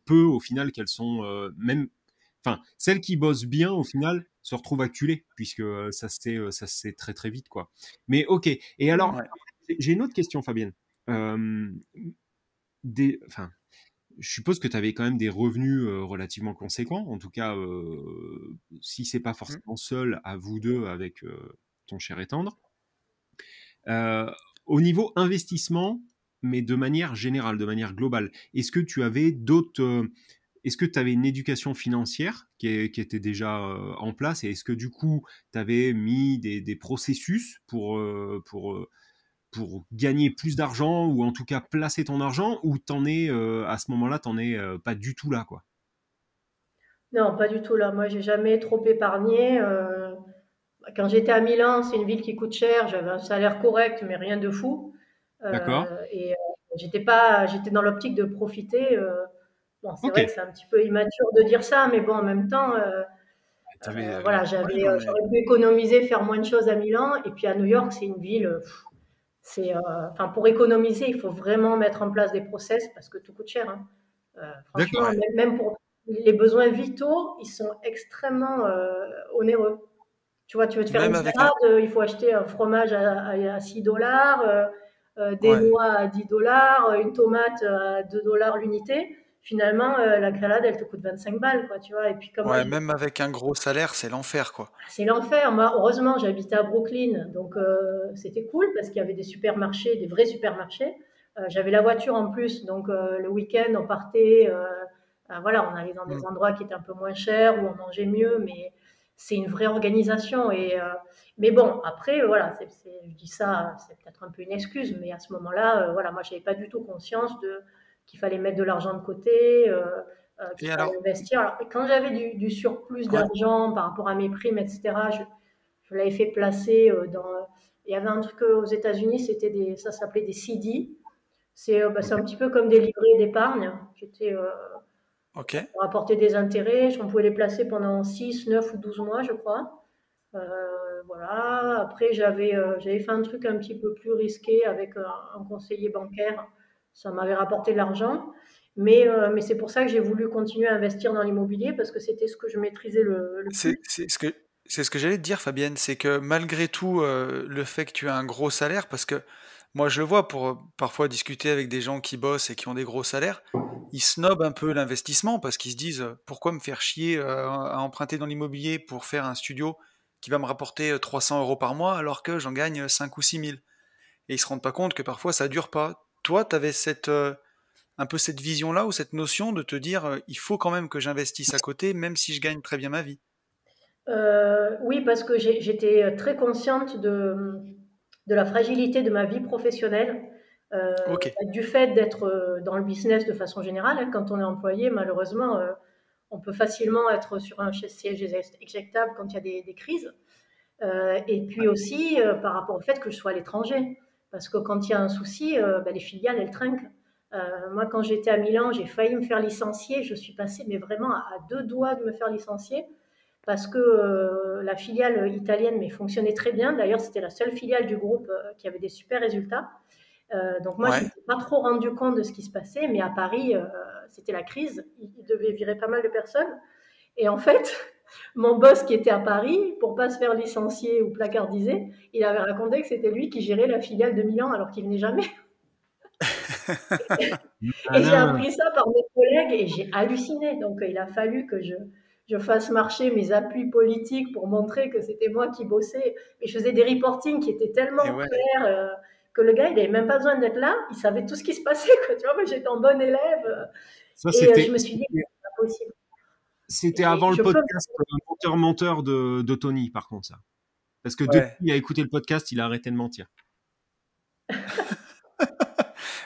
peu au final qu'elles sont même, enfin, celles qui bossent bien au final se retrouvent acculées puisque ça se sait très très vite, quoi. Mais ok. Et alors, j'ai une autre question, Fabienne. Enfin. Je suppose que tu avais quand même des revenus relativement conséquents. En tout cas, si c'est pas forcément seul, à vous deux avec ton cher et tendre. Au niveau investissement, mais de manière générale, de manière globale. Est-ce que tu avais est-ce que tu avais une éducation financière qui était déjà en place et est-ce que du coup, tu avais mis des processus pour gagner plus d'argent ou en tout cas placer ton argent ou à ce moment-là, t'en es pas du tout là, quoi? Non, pas du tout là. Moi, j'ai jamais trop épargné. Quand j'étais à Milan, c'est une ville qui coûte cher. J'avais un salaire correct, mais rien de fou. D'accord? Et j'étais dans l'optique de profiter. Bon, c'est Ok. vrai que c'est un petit peu immature de dire ça, mais bon, en même temps, voilà, Ouais, non, mais j'aurais pu économiser, faire moins de choses à Milan. Et puis à New York, c'est une ville, enfin, pour économiser, il faut vraiment mettre en place des process parce que tout coûte cher, hein. Franchement, D'accord. ouais. même pour les besoins vitaux, ils sont extrêmement onéreux. Tu vois, tu veux te faire Même une avec un. salade, il faut acheter un fromage à 6 dollars, des Ouais. noix à 10 dollars, une tomate à 2 dollars l'unité. Finalement, la salade, elle te coûte 25 balles, quoi, tu vois. Et puis, comme moi, Ouais, même avec un gros salaire, c'est l'enfer, quoi. c'est l'enfer. Moi, heureusement, j'habitais à Brooklyn, donc c'était cool parce qu'il y avait des supermarchés, des vrais supermarchés. J'avais la voiture en plus, donc le week-end, on partait, voilà, on allait dans des Mm. endroits qui étaient un peu moins chers, où on mangeait mieux, mais c'est une vraie organisation. Mais bon, après, voilà, je dis ça, c'est peut-être un peu une excuse, mais à ce moment-là, voilà, moi, j'avais pas du tout conscience qu'il fallait mettre de l'argent de côté. Qu'il Et fallait alors, investir. Alors, quand j'avais du surplus ouais, d'argent par rapport à mes primes, etc., je l'avais fait placer dans. Il y avait un truc aux États-Unis, ça s'appelait des CD. C'est Ok. un petit peu comme des livrets d'épargne qui étaient ok. pour apporter des intérêts. On pouvait les placer pendant 6, 9 ou 12 mois, je crois. Voilà. Après, j'avais fait un truc un petit peu plus risqué avec un conseiller bancaire. Ça m'avait rapporté de l'argent. Mais c'est pour ça que j'ai voulu continuer à investir dans l'immobilier parce que c'était ce que je maîtrisais le C'est plus. c'est ce que c'est ce que j'allais te dire, Fabienne, c'est que malgré tout, le fait que tu as un gros salaire, parce que moi je le vois pour parfois discuter avec des gens qui bossent et qui ont des gros salaires, ils snobent un peu l'investissement parce qu'ils se disent pourquoi me faire chier à emprunter dans l'immobilier pour faire un studio qui va me rapporter 300 € par mois alors que j'en gagne 5 ou 6 000. Et ils se rendent pas compte que parfois ça dure pas. Toi, tu avais un peu cette vision-là ou cette notion de te dire il faut quand même que j'investisse à côté même si je gagne très bien ma vie. Oui, parce que j'étais très consciente de la fragilité de ma vie professionnelle, Ok. du fait d'être dans le business de façon générale, hein. Quand on est employé, malheureusement, on peut facilement être sur un siège éjectable quand il y a des crises. Et puis aussi par rapport au fait que je sois à l'étranger. Parce que quand il y a un souci, ben, les filiales, elles trinquent. Moi, quand j'étais à Milan, j'ai failli me faire licencier. Je suis passée, mais vraiment à deux doigts de me faire licencier parce que la filiale italienne mais fonctionnait très bien. D'ailleurs, c'était la seule filiale du groupe qui avait des super résultats. Donc moi, je ne Ouais. m'étais pas trop rendu compte de ce qui se passait, mais à Paris, c'était la crise. Ils devaient virer pas mal de personnes. Et en fait, mon boss qui était à Paris, pour pas se faire licencier ou placardiser, il avait raconté que c'était lui qui gérait la filiale de Milan alors qu'il venait jamais. Et j'ai Malin. appris ça par mes collègues et j'ai halluciné. Donc, il a fallu que je fasse marcher mes appuis politiques pour montrer que c'était moi qui bossais. Et je faisais des reportings qui étaient Et tellement ouais. clairs que le gars, il n'avait même pas besoin d'être là. Il savait tout ce qui se passait, quoi. Tu vois, moi, j'étais en bon élève. Ça, Et je me suis dit, c'est pas possible. c'était avant le Je peux. podcast Menteur-menteur de Tony, par contre, ça. Parce que depuis Ouais. qu'il a écouté le podcast, il a arrêté de mentir.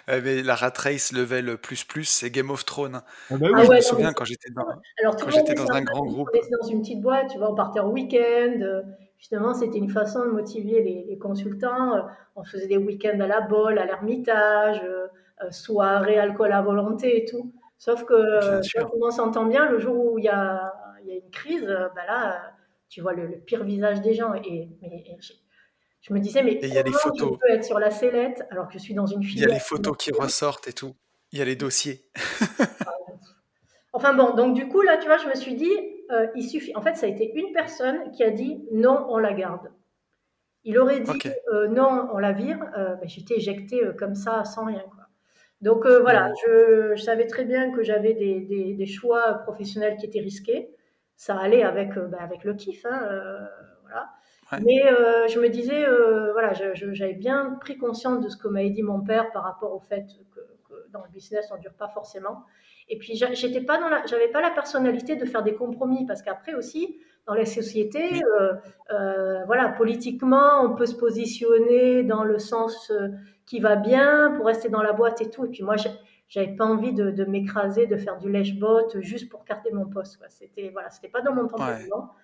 Mais la rat race level plus, c'est Game of Thrones. Ah bah Ah Moi, je oui. me ouais, non, mais souviens c'est. Alors, tout quand le monde j'étais est dans sympa un grand quand on groupe. est dans une petite boîte, tu vois, on partait en week-end. Justement, c'était une façon de motiver les consultants. On faisait des week-ends à la Bolle, à l'Ermitage, soirées, alcool à volonté et tout. Sauf que, Bien tu vois, sûr. tout le monde s'entend bien. Le jour où il y a une crise, bah là, tu vois le pire visage des gens. Je me disais, mais Et il y a les comment je photos. peux être sur la sellette alors que je suis dans une Il y a filière les photos qui financière? ressortent et tout. Il y a les dossiers. Enfin bon, donc du coup, là, tu vois, je me suis dit, il suffit. En fait, ça a été une personne qui a dit non, on la garde. Il aurait dit Ok. non, on la vire. Ben, j'étais éjectée comme ça, sans rien, quoi. Donc voilà, Hmm. je savais très bien que j'avais des choix professionnels qui étaient risqués. Ça allait avec le kiff, hein, voilà. Ouais. Mais je me disais, voilà, j'avais bien pris conscience de ce que m'avait dit mon père par rapport au fait que dans le business, on ne dure pas forcément. Et puis, j'avais pas la personnalité de faire des compromis, parce qu'après aussi, dans les sociétés, Oui. voilà, politiquement, on peut se positionner dans le sens qui va bien pour rester dans la boîte et tout. Et puis moi, j'avais pas envie de m'écraser, de faire du lèche-botte juste pour garder mon poste, quoi. C'était pas dans mon Ouais. tempérament.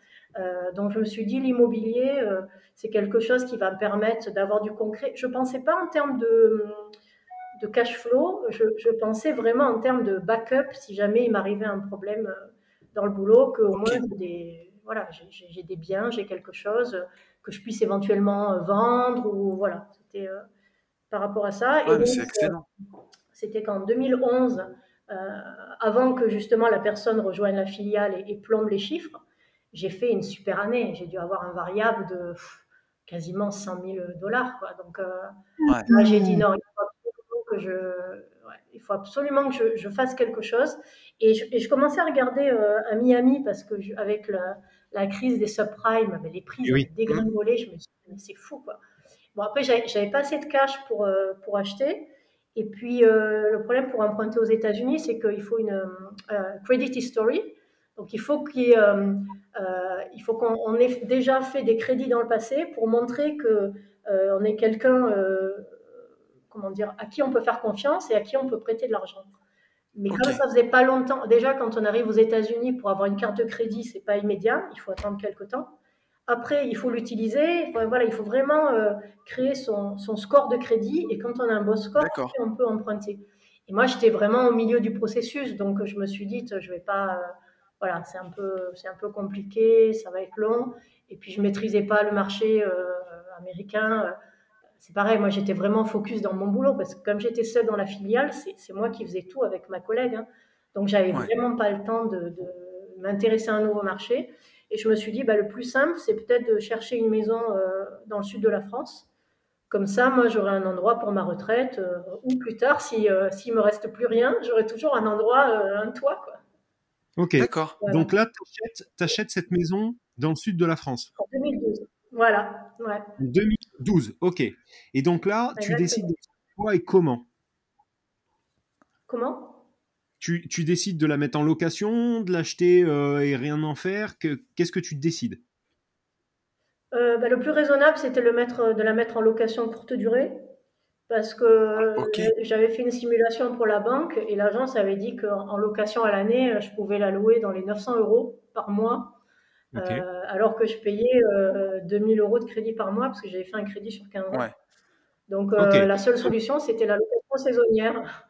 Donc je me suis dit, l'immobilier, c'est quelque chose qui va me permettre d'avoir du concret. Je pensais pas en termes de cash flow, je pensais vraiment en termes de backup si jamais il m'arrivait un problème dans le boulot, qu'au Ok. moins voilà, j'ai des biens, j'ai quelque chose que je puisse éventuellement vendre, ou voilà, c'était par rapport à ça. Et Ouais, mais donc c'est excellent. c'était qu'en 2011, euh, avant que justement la personne rejoigne la filiale et plombe les chiffres, j'ai fait une super année. J'ai dû avoir un variable de quasiment 100 000 $, quoi. Donc Ouais. là, j'ai dit non, il faut absolument que je fasse quelque chose. Et je commençais à regarder à Miami, parce que avec la crise des subprimes, mais les prix Et avaient oui. dégringolé. Je me suis dit, mais c'est fou, quoi. Bon, après, j'avais pas assez de cash pour acheter. Et puis, le problème pour emprunter aux États-Unis, c'est qu'il faut une credit history. Donc, il faut qu'on ait déjà fait des crédits dans le passé pour montrer que on est quelqu'un, comment dire, à qui on peut faire confiance et à qui on peut prêter de l'argent. Mais Ok. comme ça faisait pas longtemps, déjà quand on arrive aux États-Unis pour avoir une carte de crédit, c'est pas immédiat, il faut attendre quelques temps. Après, il faut l'utiliser. Enfin, voilà, il faut vraiment créer son score de crédit. Et quand on a un bon score, D'accord. on peut emprunter. Et moi, j'étais vraiment au milieu du processus, donc je me suis dit, je vais pas. Voilà, c'est un peu compliqué, ça va être long. Et puis, je maîtrisais pas le marché américain. C'est pareil, moi, j'étais vraiment focus dans mon boulot, parce que comme j'étais seule dans la filiale, c'est moi qui faisais tout avec ma collègue, hein. Donc, j'avais Ouais. vraiment pas le temps de m'intéresser à un nouveau marché. Et je me suis dit, bah, le plus simple, c'est peut-être de chercher une maison dans le sud de la France. Comme ça, moi, j'aurai un endroit pour ma retraite. Ou plus tard, s'il me reste plus rien, j'aurai toujours un endroit, un toit, quoi. Ok. D'accord. Voilà. Donc là, t'achètes cette maison dans le sud de la France. En 2012. Voilà. Ouais. En 2012. Ok. Et donc là, tu décides Exactement. de quoi et comment. Comment? Tu décides de la mettre en location, de l'acheter et rien en faire. Qu'est-ce que tu décides? Bah, le plus raisonnable, c'était de la mettre en location courte durée. Parce que Ok. j'avais fait une simulation pour la banque et l'agence avait dit qu'en location à l'année, je pouvais la louer dans les 900 euros par mois, Ok. alors que je payais 2000 euros de crédit par mois, parce que j'avais fait un crédit sur 15 ans. Ouais. Donc Ok. la seule solution, c'était la location saisonnière.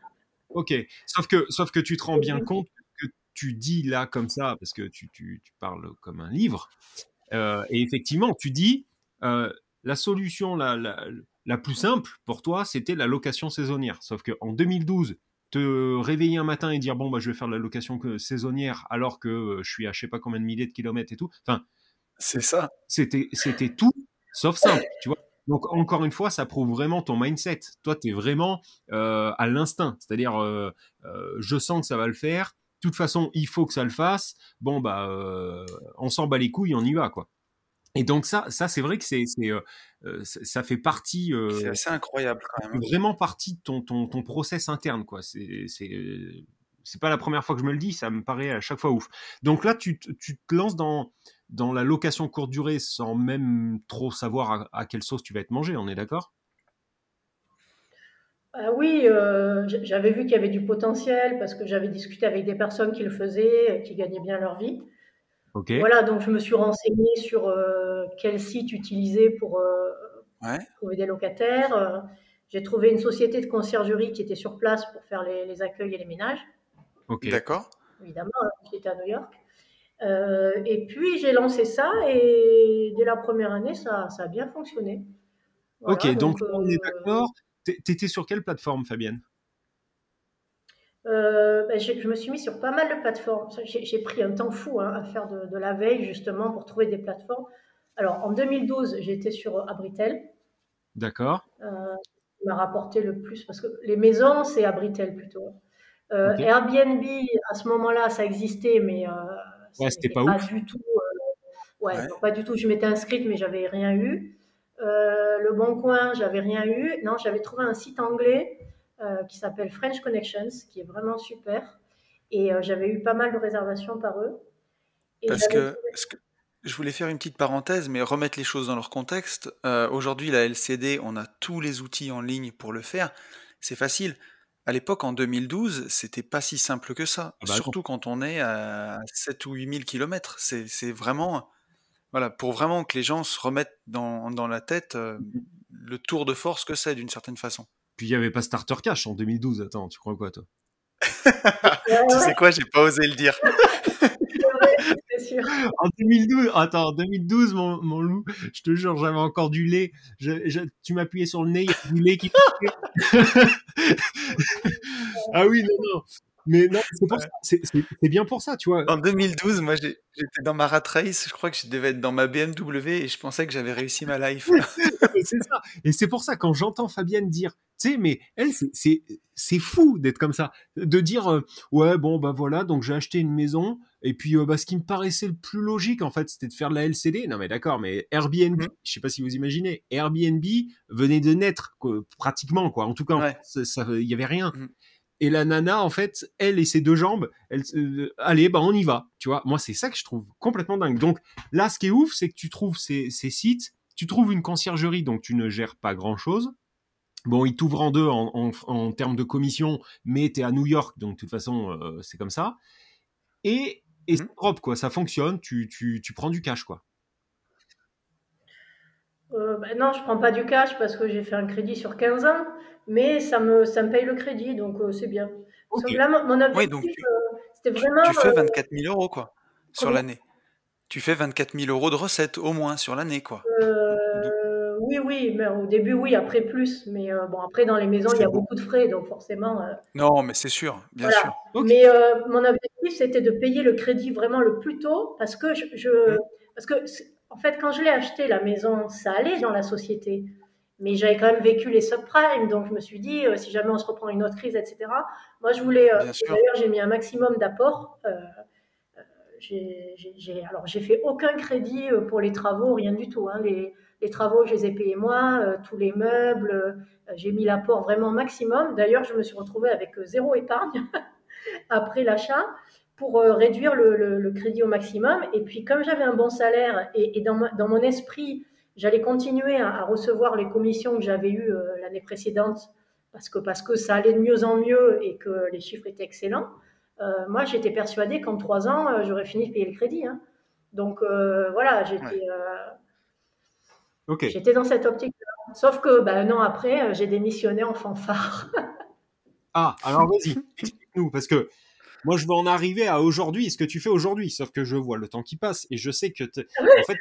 Ok. Sauf que tu te rends bien compte que tu dis là comme ça, parce que tu parles comme un livre. Et effectivement, tu dis la solution la plus simple pour toi, c'était la location saisonnière. Sauf qu'en 2012, te réveiller un matin et dire bon bah je vais faire de la location saisonnière alors que je suis à je sais pas combien de milliers de kilomètres et tout. Enfin, C'est ça. c'était tout sauf simple, tu vois. Donc encore une fois, ça prouve vraiment ton mindset. Toi, tu es vraiment à l'instinct, c'est-à-dire je sens que ça va le faire. De toute façon, il faut que ça le fasse. Bon bah, on s'en bat les couilles, on y va quoi. Et donc ça c'est vrai que ça fait partie, C'est assez incroyable quand même, hein. vraiment partie de ton process interne quoi. C'est pas la première fois que je me le dis, ça me paraît à chaque fois ouf. Donc là, tu te lances dans la location courte durée sans même trop savoir à quelle sauce tu vas être mangé, on est d'accord? Ah oui, j'avais vu qu'il y avait du potentiel, parce que j'avais discuté avec des personnes qui le faisaient, qui gagnaient bien leur vie. Ok, Voilà, donc je me suis renseignée sur quel site utiliser pour Ouais. trouver des locataires. J'ai trouvé une société de conciergerie qui était sur place pour faire les accueils et les ménages, ok, évidemment, hein, j'étais à New York. Et puis j'ai lancé ça, et dès la première année, ça a bien fonctionné. ok. Voilà, Donc donc là, on est d'accord. T'étais sur quelle plateforme, Fabienne? ben, je me suis mis sur pas mal de plateformes. J'ai pris un temps fou, hein, à faire de la veille justement pour trouver des plateformes. Alors en 2012, j'étais sur Abritel. D'accord. Qui m'a rapporté le plus, parce que les maisons, c'est Abritel plutôt. Ok. Airbnb, à ce moment-là, ça existait, mais Ouais, ça c'était n'était pas pas ouf. du tout. Ouais, Ouais. non, pas du tout. Je m'étais inscrite, mais j'avais rien eu. Le Bon Coin, j'avais rien eu. Non, j'avais trouvé un site anglais qui s'appelle French Connections, qui est vraiment super. Et j'avais eu pas mal de réservations par eux. Et Parce j'avais que, trouvé. ce que- je voulais faire une petite parenthèse, mais remettre les choses dans leur contexte. Aujourd'hui, la LCD, on a tous les outils en ligne pour le faire. C'est facile. À l'époque, en 2012, c'était pas si simple que ça. Ah bah non. Surtout quand on est à 7 ou 8 000 kilomètres. C'est vraiment, voilà, pour vraiment que les gens se remettent dans la tête le tour de force que c'est d'une certaine façon. Puis il n'y avait pas Starter Cash en 2012. Attends, tu crois quoi, toi? Ouais, Tu ouais, sais quoi, j'ai pas osé le dire. c'est vrai, c'est sûr. En 2012, attends, en 2012, mon loup, je te jure, j'avais encore du lait. Tu m'appuyais sur le nez, il y avait du lait qui partait. Ah oui, non, non. Mais non, c'est pour ça. C'est bien pour ça, tu vois. En 2012, moi, j'étais dans ma rat race. Je crois que je devais être dans ma BMW et je pensais que j'avais réussi ma life. C'est ça. Et c'est pour ça, quand j'entends Fabienne dire, tu sais, mais elle, c'est fou d'être comme ça. De dire, ouais, bon, bah voilà, donc j'ai acheté une maison. Et puis, bah, ce qui me paraissait le plus logique, en fait, c'était de faire de la LCD. Non, mais d'accord, mais Airbnb, Mhm. je sais pas si vous imaginez, Airbnb venait de naître, quoi, pratiquement, quoi. En tout cas, Ouais. il y avait rien. Mhm. Et la nana, en fait, elle et ses deux jambes, allez, bah on y va. Tu vois, moi, c'est ça que je trouve complètement dingue. Donc là, ce qui est ouf, c'est que tu trouves ces sites, tu trouves une conciergerie, donc tu ne gères pas grand-chose. Bon, ils t'ouvrent en deux en termes de commission, mais t'es à New York, donc de toute façon, c'est comme ça. Et c'est Mhm. propre, quoi. Ça fonctionne, tu prends du cash, quoi. Bah, non, je prends pas du cash parce que j'ai fait un crédit sur 15 ans, mais ça me paye le crédit, donc c'est bien. Ok. Sauf là, mon Oui, donc objectif, c'était vraiment tu fais 24 000 euros, quoi, sur comment? l'année. Tu fais 24 000 euros de recettes, au moins, sur l'année, quoi. Donc, Oui, oui, mais au début, oui, après plus. Mais bon, après, dans les maisons, il y c'est a beau. beaucoup de frais, donc forcément, Non, mais c'est sûr, bien voilà. sûr. Ok. Mais mon objectif, c'était de payer le crédit vraiment le plus tôt parce que Mhm. parce que, en fait, quand je l'ai acheté, la maison, ça allait dans la société. Mais j'avais quand même vécu les subprimes, donc je me suis dit, si jamais on se reprend une autre crise, etc. Moi, je voulais, Bien et sûr. d'ailleurs, j'ai mis un maximum d'apport. Alors, j'ai fait aucun crédit pour les travaux, rien du tout, hein. Les travaux, je les ai payés moi, tous les meubles, j'ai mis l'apport vraiment maximum. D'ailleurs, je me suis retrouvée avec zéro épargne après l'achat pour réduire le crédit au maximum. Et puis, comme j'avais un bon salaire et dans mon esprit, j'allais continuer à recevoir les commissions que j'avais eues l'année précédente parce que ça allait de mieux en mieux et que les chiffres étaient excellents. Moi, j'étais persuadée qu'en 3 ans, j'aurais fini de payer le crédit, hein. Donc voilà, Ouais. Ok. j'étais dans cette optique-là. Sauf que un an après, j'ai démissionné en fanfare. Ah, alors vas-y, explique-nous, parce que moi, je veux en arriver à aujourd'hui, ce que tu fais aujourd'hui, sauf que je vois le temps qui passe et je sais que, en fait,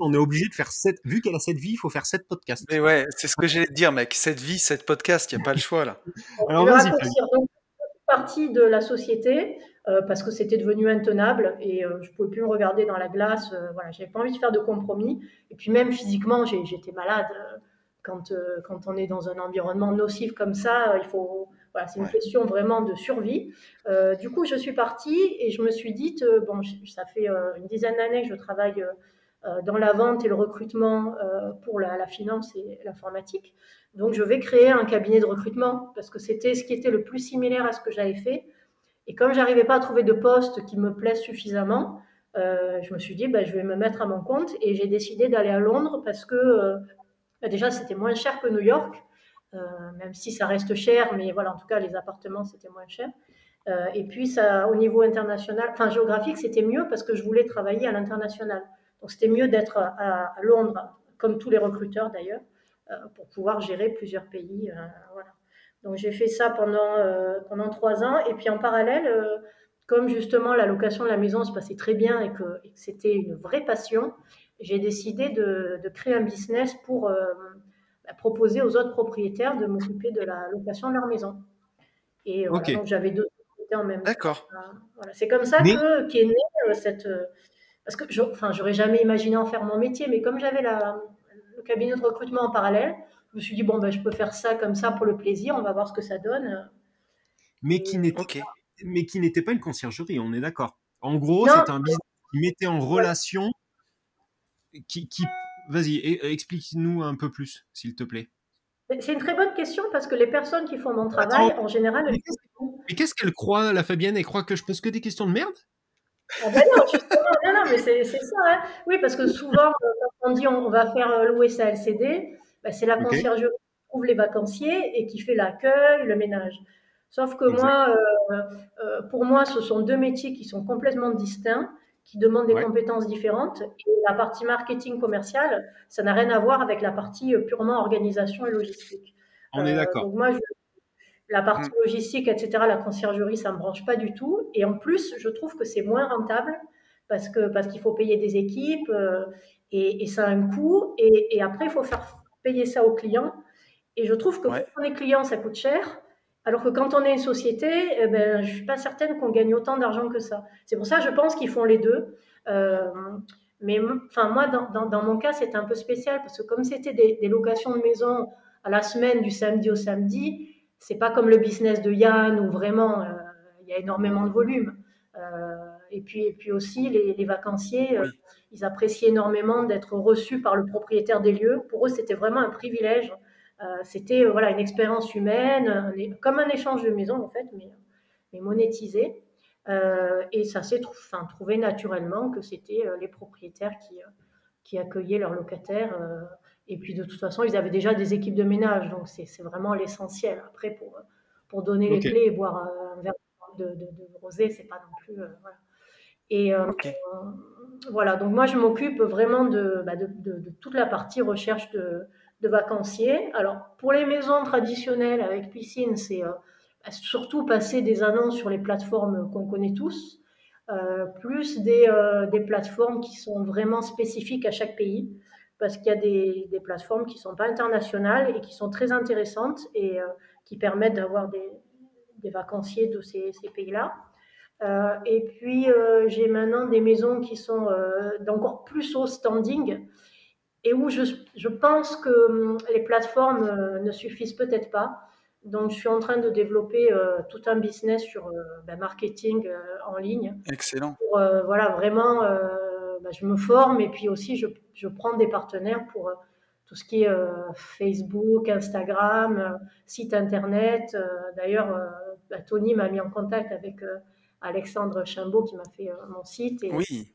on est obligé de faire vu qu'elle a cette vie, il faut faire 7 podcasts. Mais ouais, c'est ce que j'allais te dire, mec. Cette vie, cette podcast, il n'y a pas le choix, là. Alors Je vais vas-y, Flavie. raccourcir. Donc, je suis partie de la société parce que c'était devenu intenable et je ne pouvais plus me regarder dans la glace. Voilà, j'avais pas envie de faire de compromis. Et puis même physiquement, j'étais malade. Quand on est dans un environnement nocif comme ça, voilà, c'est une Ouais. question vraiment de survie. Du coup, je suis partie et je me suis dit, bon, ça fait une dizaine d'années que je travaille dans la vente et le recrutement pour la finance et l'informatique. Donc, je vais créer un cabinet de recrutement parce que c'était ce qui était le plus similaire à ce que j'avais fait. Et comme j'arrivais pas à trouver de poste qui me plaise suffisamment, je me suis dit, je vais me mettre à mon compte et j'ai décidé d'aller à Londres parce que déjà, c'était moins cher que New York, même si ça reste cher, mais voilà, en tout cas, les appartements, c'était moins cher. Et puis, ça, au niveau international, enfin géographique, c'était mieux parce que je voulais travailler à l'international. Donc, c'était mieux d'être à Londres, comme tous les recruteurs d'ailleurs, pour pouvoir gérer plusieurs pays. Voilà. Donc, j'ai fait ça pendant 3 ans. Et puis, en parallèle, comme justement la location de la maison se passait très bien et que c'était une vraie passion, j'ai décidé de créer un business pour proposer aux autres propriétaires de m'occuper de la location de leur maison. Et voilà, Ok. donc j'avais deux activités en même temps. D'accord. Voilà. C'est comme ça Mais qu'est née cette. Parce que j'aurais jamais imaginé en faire mon métier, mais comme j'avais le cabinet de recrutement en parallèle, je me suis dit, bon, je peux faire ça comme ça pour le plaisir, on va voir ce que ça donne. mais Et, Ok. qui n'était pas une conciergerie, on est d'accord. En gros, non, c'est un business qui mettait en voilà. relation Vas-y, explique-nous un peu plus, s'il te plaît. C'est une très bonne question parce que les personnes qui font mon travail, Attends, en général, mais qu'est-ce qu'elle croit, la Fabienne? Elle croit que je pose que des questions de merde? ah ben non, justement, non, mais c'est ça, hein. Oui, parce que souvent, quand on dit on va faire louer sa LCD, ben, c'est la Ok, conciergerie qui trouve les vacanciers et qui fait l'accueil, le ménage. Sauf que exact. moi, pour moi, ce sont deux métiers qui sont complètement distincts, qui demandent des Ouais, compétences différentes. Et la partie marketing commercial, ça n'a rien à voir avec la partie purement organisation et logistique. on est d'accord. Donc moi, la partie Mm. logistique, etc., la conciergerie, ça ne me branche pas du tout. Et en plus, je trouve que c'est moins rentable parce qu'il faut payer des équipes et ça a un coût. Et après, il faut faire payer ça aux clients. Et je trouve que quand Ouais. on est client, ça coûte cher. Alors que quand on est une société, eh ben, je ne suis pas certaine qu'on gagne autant d'argent que ça. C'est pour ça que je pense qu'ils font les deux. Euh, mais enfin, moi, dans mon cas, c'était un peu spécial parce que comme c'était des locations de maison à la semaine, du samedi au samedi, c'est pas comme le business de Yann où vraiment il y a énormément de volume. Et puis aussi, les vacanciers, Oui. ils appréciaient énormément d'être reçus par le propriétaire des lieux. Pour eux, c'était vraiment un privilège. C'était voilà, une expérience humaine, comme un échange de maison en fait, mais monétisé. Et ça s'est trouvé naturellement que c'était les propriétaires qui accueillaient leurs locataires. Et puis de toute façon, ils avaient déjà des équipes de ménage, donc c'est vraiment l'essentiel. Après, pour donner les Ok, clés et boire un verre de rosé, c'est pas non plus. Voilà. Et Ok. voilà, donc moi je m'occupe vraiment de toute la partie recherche de vacanciers. Alors pour les maisons traditionnelles avec piscine, c'est surtout passer des annonces sur les plateformes qu'on connaît tous, plus des plateformes qui sont vraiment spécifiques à chaque pays, parce qu'il y a des plateformes qui ne sont pas internationales et qui sont très intéressantes et qui permettent d'avoir des vacanciers de ces pays-là. Et puis, j'ai maintenant des maisons qui sont d'encore plus haut standing et où je pense que les plateformes ne suffisent peut-être pas. Donc, je suis en train de développer tout un business sur marketing en ligne. Excellent. Pour, voilà, vraiment, je me forme et puis aussi, je prends des partenaires pour tout ce qui est Facebook, Instagram, site internet. D'ailleurs, Tony m'a mis en contact avec Alexandre Chimbaud qui m'a fait mon site. Oui.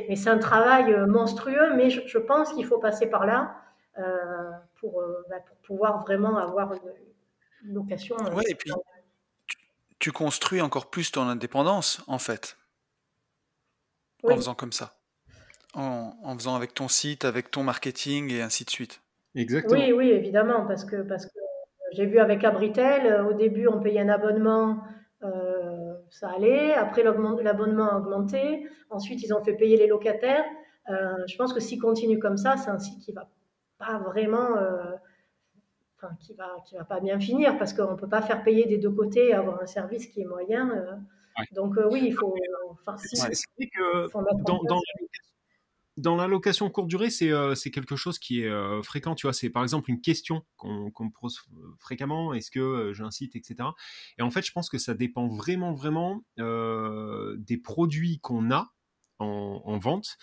Mais c'est un travail monstrueux, mais je pense qu'il faut passer par là pour pouvoir vraiment avoir une location. Ouais, et puis tu construis encore plus ton indépendance, en fait, en Oui, faisant comme ça. En faisant avec ton site, avec ton marketing et ainsi de suite. exactement. oui, oui, évidemment, parce que j'ai vu avec Abritel, au début, on payait un abonnement, ça allait. Après, l'abonnement a augmenté. Ensuite, ils ont fait payer les locataires. Je pense que s'ils continuent comme ça, c'est un site qui va pas vraiment, qui va pas bien finir parce qu'on peut pas faire payer des deux côtés et avoir un service qui est moyen. Ouais. Donc oui, il faut, enfin, si, Ouais. C'est vrai que faut mettre en place. dans la location courte durée, c'est quelque chose qui est fréquent. Tu vois, c'est par exemple une question qu'on me pose fréquemment. Est-ce que j'ai un site, etc. Et en fait, je pense que ça dépend vraiment, vraiment des produits qu'on a en vente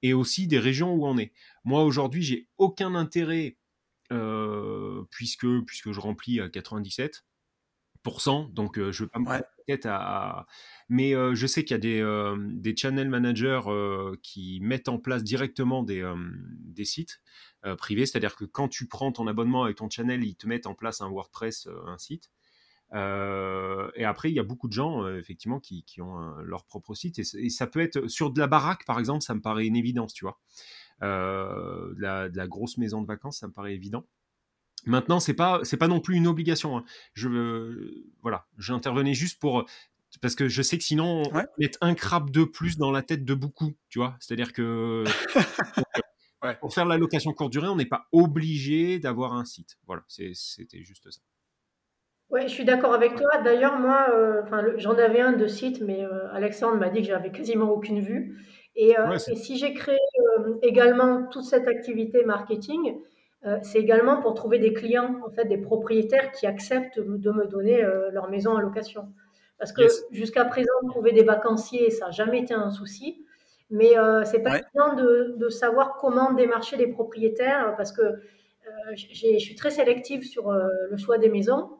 et aussi des régions où on est. Moi, aujourd'hui, j'ai aucun intérêt puisque je remplis à 97%, donc je ne veux pas me Ouais. prendre la tête Mais je sais qu'il y a des channel managers qui mettent en place directement des sites privés, c'est-à-dire que quand tu prends ton abonnement avec ton channel, ils te mettent en place un WordPress, un site. Et après, il y a beaucoup de gens, effectivement, qui ont leur propre site. Et ça peut être sur de la baraque, par exemple, ça me paraît une évidence, tu vois. De la grosse maison de vacances, ça me paraît évident. Maintenant, c'est pas non plus une obligation, hein. Voilà, j'intervenais juste parce que je sais que sinon on Ouais. va mettre un crabe de plus dans la tête de beaucoup, tu vois. C'est-à-dire que Ouais. pour faire la location courte durée, on n'est pas obligé d'avoir un site. Voilà, c'était juste ça. Ouais, je suis d'accord avec toi. D'ailleurs, moi, j'en avais un de site, mais Alexandre m'a dit que j'avais quasiment aucune vue. Ouais, Et si j'ai créé également toute cette activité marketing, c'est également pour trouver des clients, en fait, des propriétaires qui acceptent de me donner leur maison en location. Parce que yes. jusqu'à présent, trouver des vacanciers, ça n'a jamais été un souci. Mais c'est pas Ouais. évident de savoir comment démarcher les propriétaires parce que je suis très sélective sur le choix des maisons.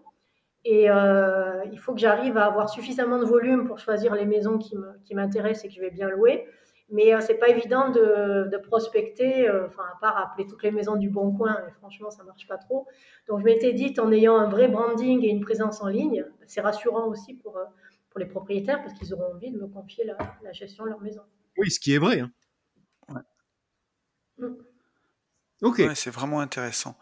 Et il faut que j'arrive à avoir suffisamment de volume pour choisir les maisons qui m'intéressent et que je vais bien louer. Mais c'est pas évident de prospecter, enfin, à part appeler toutes les maisons du Bon Coin, et franchement, ça marche pas trop. Donc, je m'étais dit, en ayant un vrai branding et une présence en ligne, c'est rassurant aussi pour les propriétaires parce qu'ils auront envie de me confier la gestion de leur maison. Oui, ce qui est vrai. Hein. Ouais. Mm. Ok. Ouais, c'est vraiment intéressant.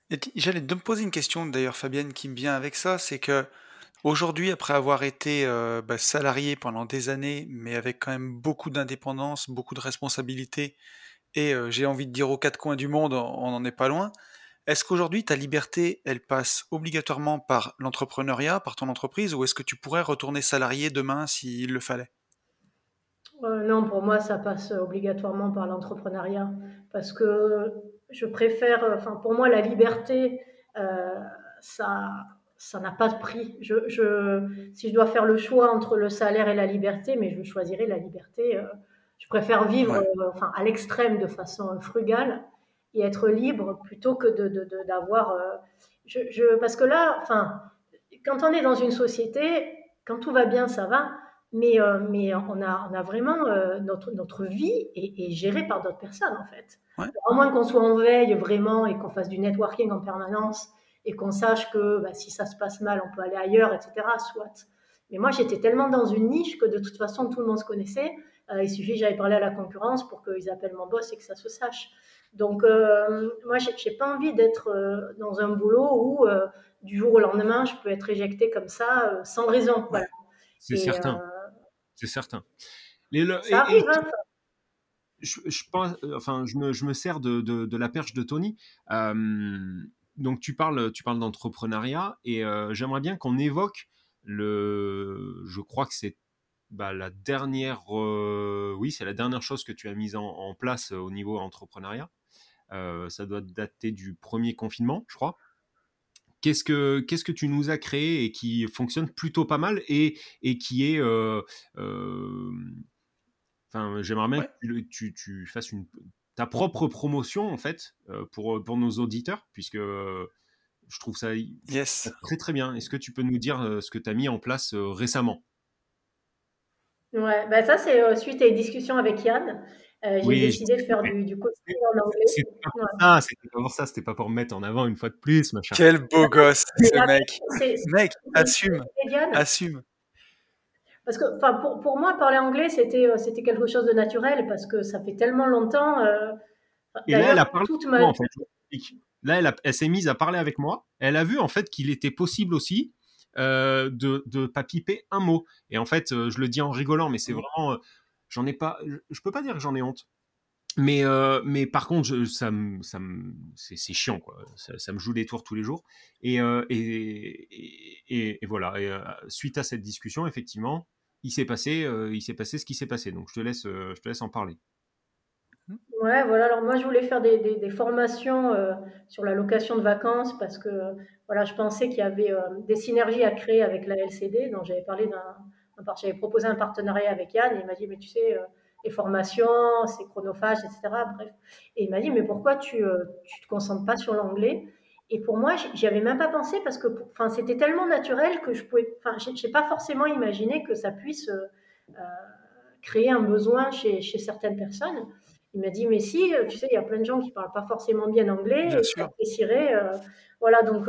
Et j'allais te poser une question d'ailleurs, Fabienne, qui me vient avec ça, c'est que aujourd'hui, après avoir été salarié pendant des années, mais avec quand même beaucoup d'indépendance, beaucoup de responsabilités, et j'ai envie de dire aux quatre coins du monde, on n'en est pas loin. Est-ce qu'aujourd'hui, ta liberté, elle passe obligatoirement par l'entrepreneuriat, par ton entreprise, ou est-ce que tu pourrais retourner salarié demain s'il le fallait? Non, pour moi, ça passe obligatoirement par l'entrepreneuriat parce que je préfère, enfin, pour moi, la liberté, euh, ça, ça n'a pas de prix. Si je dois faire le choix entre le salaire et la liberté, mais je choisirais la liberté. Je préfère vivre, Ouais, enfin, à l'extrême de façon frugale et être libre plutôt que d'avoir. Parce que là, enfin, quand on est dans une société, quand tout va bien, ça va. Mais on a vraiment notre vie est gérée par d'autres personnes en fait. ouais, À moins qu'on soit en veille vraiment et qu'on fasse du networking en permanence et qu'on sache que bah, si ça se passe mal, on peut aller ailleurs, etc. Soit. Mais moi, j'étais tellement dans une niche que de toute façon, tout le monde se connaissait. Il suffit que j'aille parler à la concurrence pour qu'ils appellent mon boss et que ça se sache. Donc, moi, j'ai pas envie d'être dans un boulot où du jour au lendemain, je peux être éjectée comme ça sans raison. ouais. Voilà. C'est Et certain. C'est certain. ça arrive, hein. Je pense, enfin, je me sers de la perche de Tony. Donc, tu parles d'entrepreneuriat et j'aimerais bien qu'on évoque je crois que c'est la dernière, oui, c'est la dernière chose que tu as mise en place au niveau entrepreneuriat. Ça doit dater du premier confinement, je crois. Qu'est-ce que tu nous as créé et qui fonctionne plutôt pas mal et qui est euh, enfin, j'aimerais bien que Ouais. tu fasses ta propre promotion, en fait, pour nos auditeurs, puisque je trouve ça Yes. très très bien. Est-ce que tu peux nous dire ce que tu as mis en place récemment? Ouais, bah ça c'est suite à une discussion avec Yann. J'ai Oui, je décidé de sais, faire mais du coaching en anglais. c'était pas Ouais. pour ça, c'était pas pour ça, c'était pas pour me mettre en avant une fois de plus, ma chère. Quel beau gosse, Mais ce mec. Mec, c'est assume, Yann. assume. Parce que enfin, pour moi, parler anglais, c'était quelque chose de naturel parce que ça fait tellement longtemps. Et là, elle a D'ailleurs, parlé toute avec ma moi, vie. en fait. Je vous explique. Là, elle s'est mise à parler avec moi. Elle a vu, en fait, qu'il était possible aussi de pas piper un mot. Et en fait, je le dis en rigolant, mais c'est vraiment, j'en ai pas, je peux pas dire que j'en ai honte. Mais par contre, c'est chiant, quoi. Ça me joue des tours tous les jours. Et voilà. Et, suite à cette discussion, effectivement, il s'est passé ce qui s'est passé. Donc, je te laisse en parler. Ouais, voilà. Alors moi, je voulais faire des formations sur la location de vacances parce que voilà, je pensais qu'il y avait des synergies à créer avec la LCD. Donc j'avais parlé j'avais proposé un partenariat avec Yann et il m'a dit mais tu sais les formations, c'est chronophage, etc. Bref. Et il m'a dit mais pourquoi tu te concentres pas sur l'anglais? Et pour moi, j'y avais même pas pensé parce que enfin c'était tellement naturel que je pouvais, enfin j'ai pas forcément imaginé que ça puisse euh, créer un besoin chez certaines personnes. Il m'a dit, mais si, tu sais, il y a plein de gens qui ne parlent pas forcément bien anglais Bien et qui sûr. apprécieraient. Voilà, donc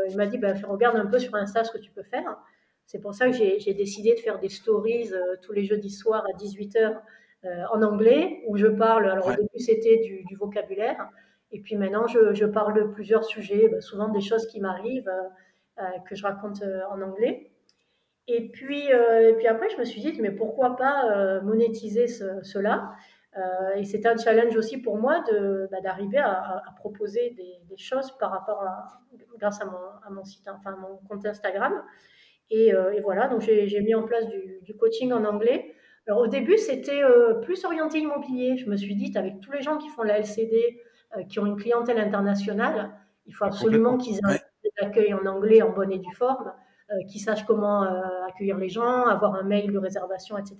il m'a dit, ben, regarde un peu sur Insta ce que tu peux faire. C'est pour ça que j'ai décidé de faire des stories tous les jeudis soirs à 18h en anglais, où je parle. Alors au Ouais. début, c'était du vocabulaire. Et puis maintenant, je parle de plusieurs sujets, souvent des choses qui m'arrivent, que je raconte en anglais. Et puis après, je me suis dit, mais pourquoi pas monétiser cela. Et c'était un challenge aussi pour moi d'arriver à proposer des choses par rapport grâce à mon site, enfin mon compte Instagram. Et voilà, donc j'ai mis en place du coaching en anglais. Alors au début, c'était plus orienté immobilier. Je me suis dit, avec tous les gens qui font la LCD, qui ont une clientèle internationale, il faut absolument Complètement. qu'ils aient Ouais. un accueil en anglais en bonne et due forme, qu'ils sachent comment accueillir les gens, avoir un mail de réservation, etc.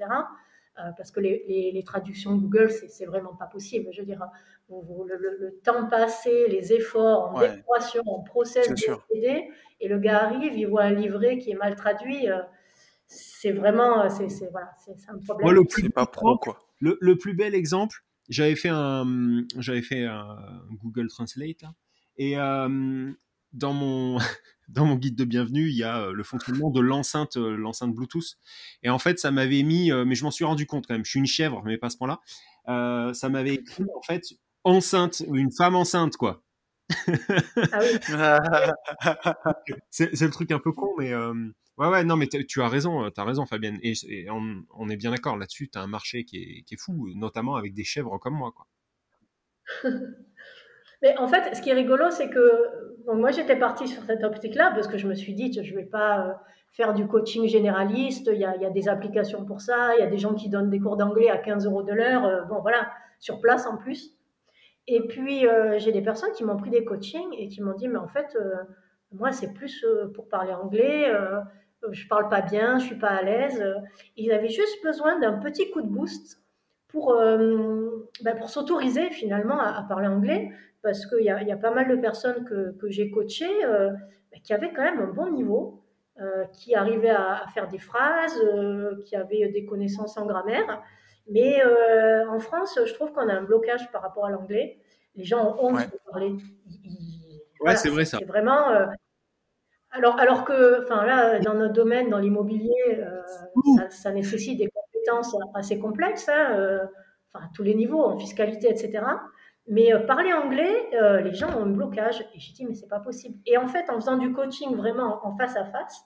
parce que les traductions Google, c'est vraiment pas possible. Je veux dire, le temps passé, les efforts en Ouais, décoration, en process c'est sûr. d'aider, et le gars arrive, il voit un livret qui est mal traduit. C'est vraiment, voilà, c'est un Moi, problème. le plus C'est bel pas pro, exemple, quoi. le plus bel exemple, j'avais fait un Google Translate là, et dans mon dans mon guide de bienvenue, il y a le fonctionnement de l'enceinte Bluetooth. Et en fait, ça m'avait mis, mais je m'en suis rendu compte quand même. Je suis une chèvre, mais pas à ce point-là. Ça m'avait écrit en fait enceinte, une femme enceinte quoi. Ah oui. C'est le truc un peu con, mais ouais, non, mais tu as raison, Fabienne. Et on est bien d'accord là-dessus. Tu as un marché qui est fou, notamment avec des chèvres comme moi, quoi. Mais en fait, ce qui est rigolo, c'est que donc moi j'étais partie sur cette optique-là parce que je me suis dit, je ne vais pas faire du coaching généraliste. Il y a des applications pour ça. Il y a des gens qui donnent des cours d'anglais à 15 euros de l'heure. Bon, voilà, sur place en plus. Et puis j'ai des personnes qui m'ont pris des coachings et qui m'ont dit, mais en fait, moi c'est plus pour parler anglais. Je parle pas bien, je suis pas à l'aise. Ils avaient juste besoin d'un petit coup de boost pour s'autoriser finalement à parler anglais, parce qu'il y a pas mal de personnes que j'ai coachées qui avaient quand même un bon niveau, qui arrivaient à faire des phrases, qui avaient des connaissances en grammaire. Mais en France, je trouve qu'on a un blocage par rapport à l'anglais. Les gens ont honte Ouais. de parler. Ouais, Voilà, c'est vrai ça. c'est vraiment. Alors que, enfin là, dans notre domaine, dans l'immobilier, ça nécessite des compétences assez complexes, hein, enfin, à tous les niveaux, en fiscalité, etc. Mais parler anglais, les gens ont un blocage. Et j'ai dit, mais c'est pas possible. Et en fait, en faisant du coaching vraiment en face à face,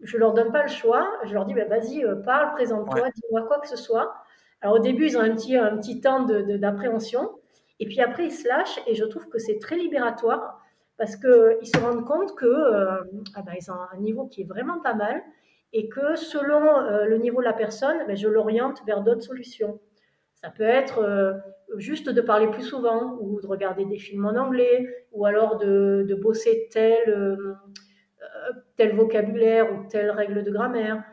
je leur donne pas le choix. Je leur dis, bah, vas-y, parle, Ouais. présente-toi, dis-moi quoi que ce soit. Alors au début, ils ont un petit temps d'appréhension. Et puis après, ils se lâchent. Et je trouve que c'est très libératoire parce qu'ils se rendent compte que ils ont un niveau qui est vraiment pas mal et que selon le niveau de la personne, je l'oriente vers d'autres solutions. Ça peut être juste de parler plus souvent ou de regarder des films en anglais ou alors de bosser tel vocabulaire ou telle règle de grammaire.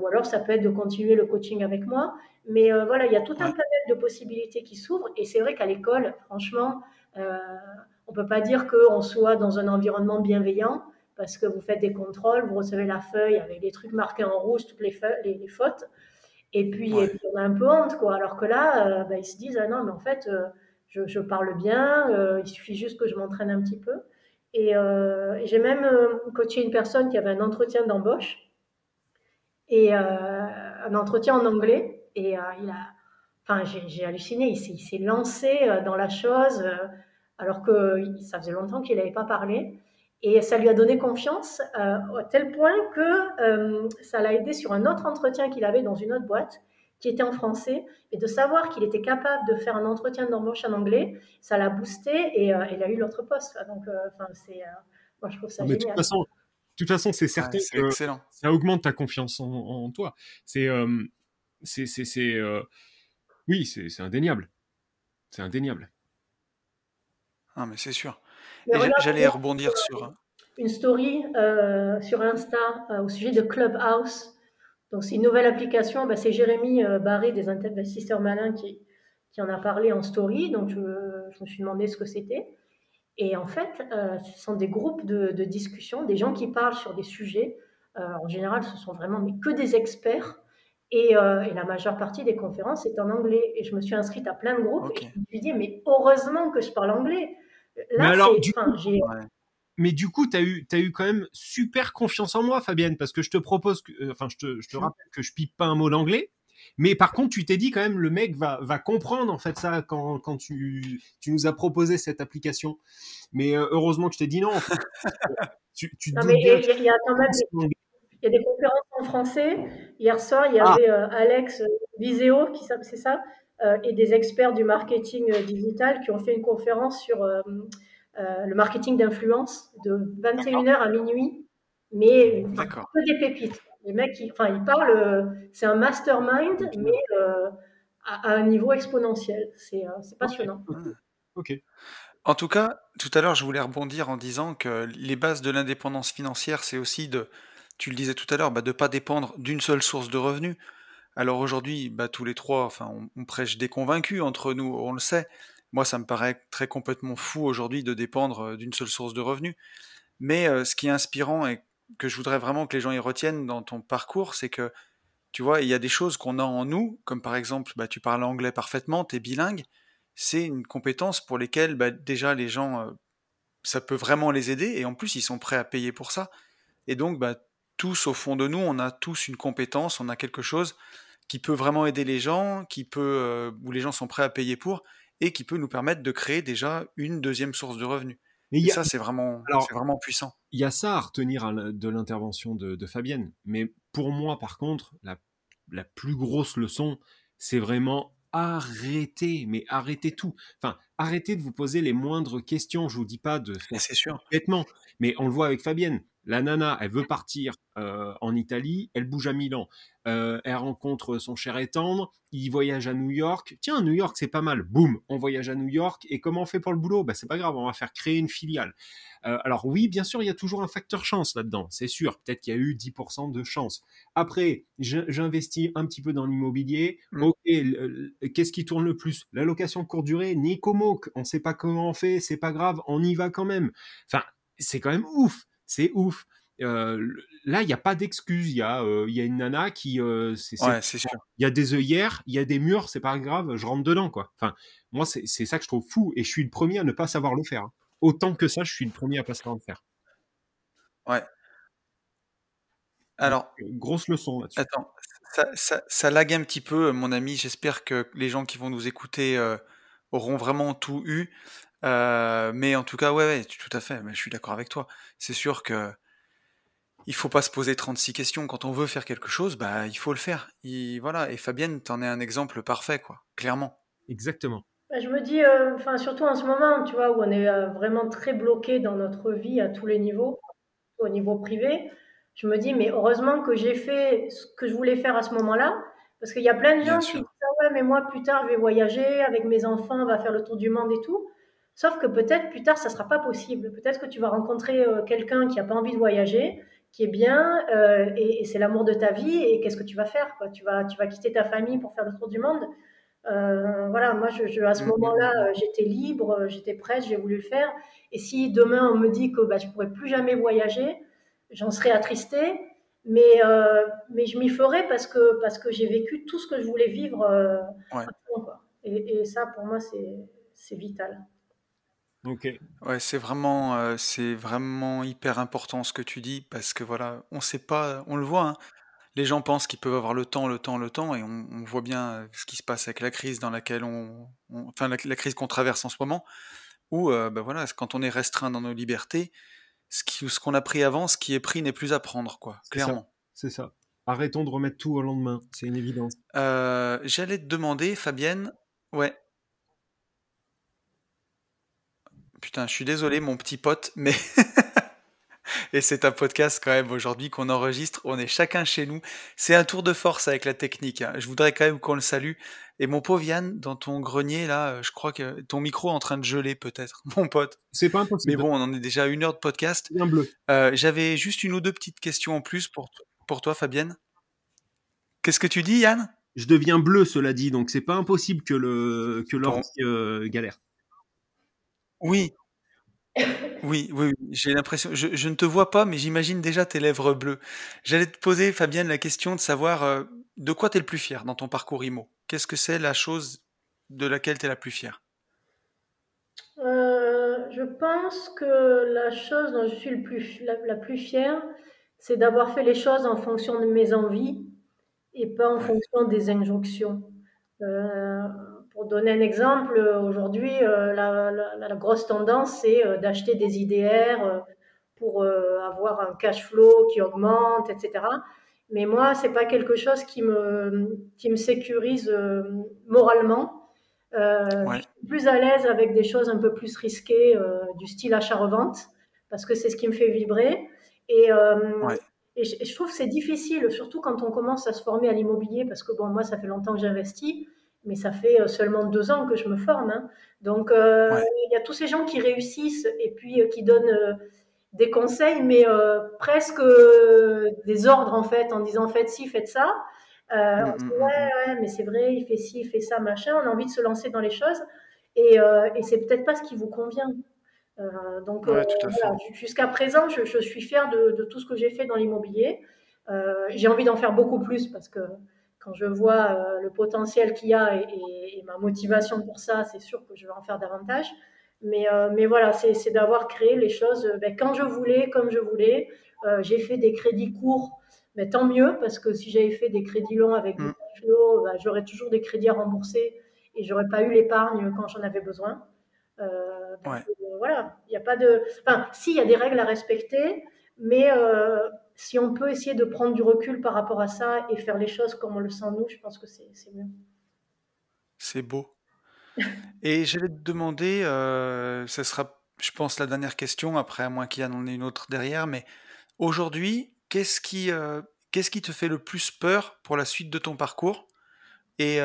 Ou alors ça peut être de continuer le coaching avec moi. Mais voilà, il y a tout un Ouais. panel de possibilités qui s'ouvrent. Et c'est vrai qu'à l'école, franchement, on ne peut pas dire qu'on soit dans un environnement bienveillant parce que vous faites des contrôles, vous recevez la feuille avec des trucs marqués en rouge, toutes les fautes. Et Ouais. puis on a un peu honte, quoi. Alors que là, ils se disent, ah non, mais en fait, je parle bien, il suffit juste que je m'entraîne un petit peu. Et j'ai même coaché une personne qui avait un entretien d'embauche et un entretien en anglais. Et enfin, j'ai halluciné. Il s'est lancé dans la chose alors que ça faisait longtemps qu'il n'avait pas parlé. Et ça lui a donné confiance à tel point que ça l'a aidé sur un autre entretien qu'il avait dans une autre boîte qui était en français. Et de savoir qu'il était capable de faire un entretien d'embauche en anglais, ça l'a boosté et il a eu l'autre poste. Donc, moi, je trouve ça Non, mais génial. de toute façon, c'est Ouais, certain c'est que excellent. ça augmente ta confiance en toi. C'est, oui, c'est indéniable. C'est indéniable. Ah, mais c'est sûr. Mais Et regarde, j'allais rebondir sur. une story sur Insta au sujet de Clubhouse. Donc, c'est une nouvelle application. C'est Jérémy Barré des investisseurs malins qui en a parlé en story. Donc, je me suis demandé ce que c'était. Et en fait, ce sont des groupes de discussion, des gens qui parlent sur des sujets. En général, ce sont vraiment mais que des experts. Et la majeure partie des conférences est en anglais. Et je me suis inscrite à plein de groupes et Ok. je me suis dit, mais heureusement que je parle anglais. Mais Là, alors, Ouais. du coup, t'as eu quand même super confiance en moi, Fabienne, parce que je te propose, enfin, je te rappelle que je pipe pas un mot d'anglais. Mais par contre, tu t'es dit quand même, le mec va comprendre en fait ça quand tu nous as proposé cette application. Mais heureusement que je t'ai dit non. En fait. Tu te Non, mais doutes bien que il y a quand même il y a des conférences en français. Hier soir, il y ah, avait Alex Viseo, c'est ça, et des experts du marketing digital qui ont fait une conférence sur le marketing d'influence de d'accord. 21h à minuit, mais D'accord. que des pépites. Les mecs, ils parlent, c'est un mastermind, mais Bien. à un niveau exponentiel. C'est Ok, passionnant. ok, ok. En tout cas, tout à l'heure, je voulais rebondir en disant que les bases de l'indépendance financière, c'est aussi de, tu le disais tout à l'heure, de ne pas dépendre d'une seule source de revenus. Alors aujourd'hui, bah, tous les trois, enfin, on prêche des convaincus entre nous, on le sait. Moi, ça me paraît très complètement fou aujourd'hui de dépendre d'une seule source de revenus. Mais ce qui est inspirant et que je voudrais vraiment que les gens y retiennent dans ton parcours, c'est que, tu vois, il y a des choses qu'on a en nous, comme par exemple, bah, tu parles anglais parfaitement, tu es bilingue. C'est une compétence pour lesquelles bah, déjà les gens, ça peut vraiment les aider et en plus ils sont prêts à payer pour ça. Et donc, bah, tous au fond de nous, on a tous une compétence, on a quelque chose qui peut vraiment aider les gens, où les gens sont prêts à payer pour, et qui peut nous permettre de créer déjà une deuxième source de revenus. Mais Et ça, c'est alors, vraiment puissant. il y a ça à retenir de l'intervention de Fabienne. Mais pour moi, par contre, la plus grosse leçon, c'est vraiment arrêter, mais arrêtez tout. Enfin, arrêtez de vous poser les moindres questions. Je vous dis pas de faire C'est sûr. bêtement, mais on le voit avec Fabienne. La nana, elle veut partir en Italie, elle bouge à Milan. Elle rencontre son cher et tendre, il voyage à New York. Tiens, New York, c'est pas mal. Boum, on voyage à New York. Et comment on fait pour le boulot? Bah, c'est pas grave, on va faire créer une filiale. Alors oui, bien sûr, il y a toujours un facteur chance là-dedans, c'est sûr. Peut-être qu'il y a eu 10% de chance. Après, j'investis un petit peu dans l'immobilier. Ok, qu'est-ce qui tourne le plus? La location courte durée, Nicomoc. On ne sait pas comment on fait, c'est pas grave, on y va quand même. Enfin, c'est quand même ouf. C'est ouf. Là, il n'y a pas d'excuse. Il y a une nana qui... Ouais, c'est sûr. Il y a des œillères, il y a des murs, c'est pas grave, je rentre dedans, quoi. Enfin, moi, c'est ça que je trouve fou. Et je suis le premier à ne pas savoir le faire. Hein. Autant que ça, je suis le premier à pas savoir le faire. Ouais. Donc, Alors, grosse leçon là-dessus. attends, ça lag un petit peu, mon ami. J'espère que les gens qui vont nous écouter auront vraiment tout eu. Mais en tout cas, ouais, tout à fait. Mais je suis d'accord avec toi. C'est sûr que il faut pas se poser 36 questions. Quand on veut faire quelque chose, bah, il faut le faire. Voilà. Et Fabienne, t'en es un exemple parfait, quoi. Clairement. Exactement. Bah, je me dis, enfin, surtout en ce moment, tu vois, où on est vraiment très bloqué dans notre vie à tous les niveaux, au niveau privé, je me dis, mais heureusement que j'ai fait ce que je voulais faire à ce moment-là, parce qu'il y a plein de Bien gens qui sûr. disent, ah ouais, mais moi, plus tard, je vais voyager avec mes enfants, on va faire le tour du monde et tout. Sauf que peut-être plus tard, ça sera pas possible. Peut-être que tu vas rencontrer quelqu'un qui a pas envie de voyager, qui est bien, et c'est l'amour de ta vie, et qu'est-ce que tu vas faire, quoi? Tu vas quitter ta famille pour faire le tour du monde. Voilà, moi, à ce moment-là, j'étais libre, j'étais prête, j'ai voulu le faire. Et si demain on me dit que bah, je pourrais plus jamais voyager, j'en serais attristée, mais je m'y ferais parce que j'ai vécu tout ce que je voulais vivre Ouais. à fond, quoi. Et ça, pour moi, c'est vital. Ok. Ouais, c'est vraiment hyper important ce que tu dis parce que voilà, on sait pas, on le voit, hein. Les gens pensent qu'ils peuvent avoir le temps, et on voit bien ce qui se passe avec la crise dans laquelle enfin la crise qu'on traverse en ce moment, où bah voilà, quand on est restreint dans nos libertés, ce qu'on a pris avant, ce qui est pris n'est plus à prendre, quoi, C'est ça. clairement. C'est ça. Arrêtons de remettre tout au lendemain. C'est une évidence. J'allais te demander, Fabienne, ouais, putain, je suis désolé, mon petit pote, mais et c'est un podcast quand même aujourd'hui qu'on enregistre. On est chacun chez nous. C'est un tour de force avec la technique. Hein. Je voudrais quand même qu'on le salue. Et mon pauvre Yann, dans ton grenier là, je crois que ton micro est en train de geler peut-être, mon pote. C'est pas Mais impossible. bon, on en est déjà à 1 heure de podcast. Bien bleu. J'avais juste une ou deux petites questions en plus pour toi, Fabienne. Qu'est-ce que tu dis, Yann? Je deviens bleu, cela dit, donc c'est pas impossible que l'ordi galère. Oui, oui, j'ai l'impression, je ne te vois pas, mais j'imagine déjà tes lèvres bleues. J'allais te poser, Fabienne, la question de savoir de quoi tu es le plus fier dans ton parcours IMO. Qu'est-ce que c'est la chose de laquelle tu es la plus fière? Je pense que la chose dont je suis la plus fière, c'est d'avoir fait les choses en fonction de mes envies et pas en Ouais, fonction des injonctions. Euh, pour donner un exemple, aujourd'hui, la grosse tendance, c'est d'acheter des IDR pour avoir un cash flow qui augmente, etc. Mais moi, c'est pas quelque chose qui me sécurise moralement. Je ouais, suis plus à l'aise avec des choses un peu plus risquées, du style achat-revente, parce que c'est ce qui me fait vibrer. Et, ouais, et je trouve que c'est difficile, surtout quand on commence à se former à l'immobilier, parce que bon, moi, ça fait longtemps que j'investis, mais ça fait seulement 2 ans que je me forme. Hein. Donc, ouais, il y a tous ces gens qui réussissent et puis qui donnent des conseils, mais presque des ordres, en fait, en disant faites ci, faites ça. On se dit, ouais, mais c'est vrai, il fait ci, il fait ça, machin. On a envie de se lancer dans les choses et c'est peut-être pas ce qui vous convient. Donc Ouais, tout à fait. voilà, jusqu'à présent, je suis fière de tout ce que j'ai fait dans l'immobilier. J'ai envie d'en faire beaucoup plus parce que quand je vois le potentiel qu'il y a et ma motivation pour ça, c'est sûr que je vais en faire davantage. Mais voilà, c'est d'avoir créé les choses quand je voulais, comme je voulais. J'ai fait des crédits courts, mais tant mieux parce que si j'avais fait des crédits longs avec du Mm. cash flow, j'aurais toujours des crédits à rembourser et j'aurais pas eu l'épargne quand j'en avais besoin. Donc Ouais. voilà, il n'y a pas de. Enfin, si, il y a des règles à respecter, mais si on peut essayer de prendre du recul par rapport à ça et faire les choses comme on le sent nous, je pense que c'est mieux. C'est beau. Et j'allais te demander, ce sera, je pense, la dernière question, après, à moins qu'il y en ait une autre derrière, mais aujourd'hui, qu'est-ce qui te fait le plus peur pour la suite de ton parcours? Et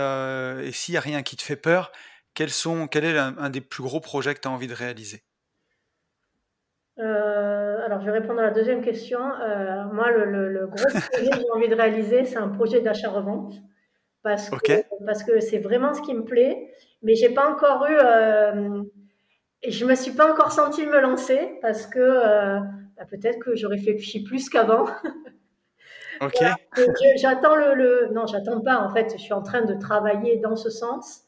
s'il n'y a rien qui te fait peur, quel est un des plus gros projets que tu as envie de réaliser? Alors, je vais répondre à la deuxième question. Moi, le gros projet que j'ai envie de réaliser, c'est un projet d'achat-revente parce que Ok, parce que c'est vraiment ce qui me plaît, mais j'ai pas encore eu. Et je me suis pas encore sentie me lancer parce que peut-être que je réfléchis plus qu'avant. ok, J'attends non, j'attends pas. En fait, je suis en train de travailler dans ce sens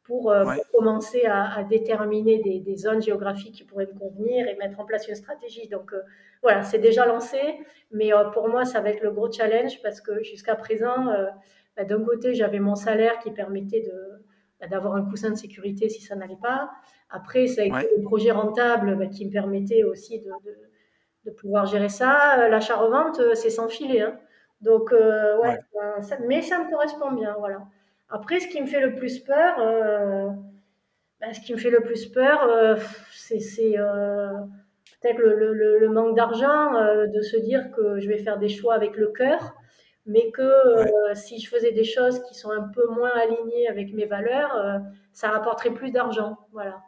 ouais, pour commencer à déterminer des zones géographiques qui pourraient me convenir et mettre en place une stratégie. Donc voilà, c'est déjà lancé, mais pour moi, ça va être le gros challenge parce que jusqu'à présent, d'un côté, j'avais mon salaire qui permettait d'avoir un coussin de sécurité si ça n'allait pas. Après, ça a été ouais, le projet rentable qui me permettait aussi de pouvoir gérer ça. L'achat-revente, c'est sans filet, hein. Donc, ouais, ouais. mais ça me correspond bien, voilà. Après, ce qui me fait le plus peur, ce qui me fait le plus peur, c'est peut-être le manque d'argent, de se dire que je vais faire des choix avec le cœur, mais que Ouais. si je faisais des choses qui sont un peu moins alignées avec mes valeurs, ça rapporterait plus d'argent, voilà.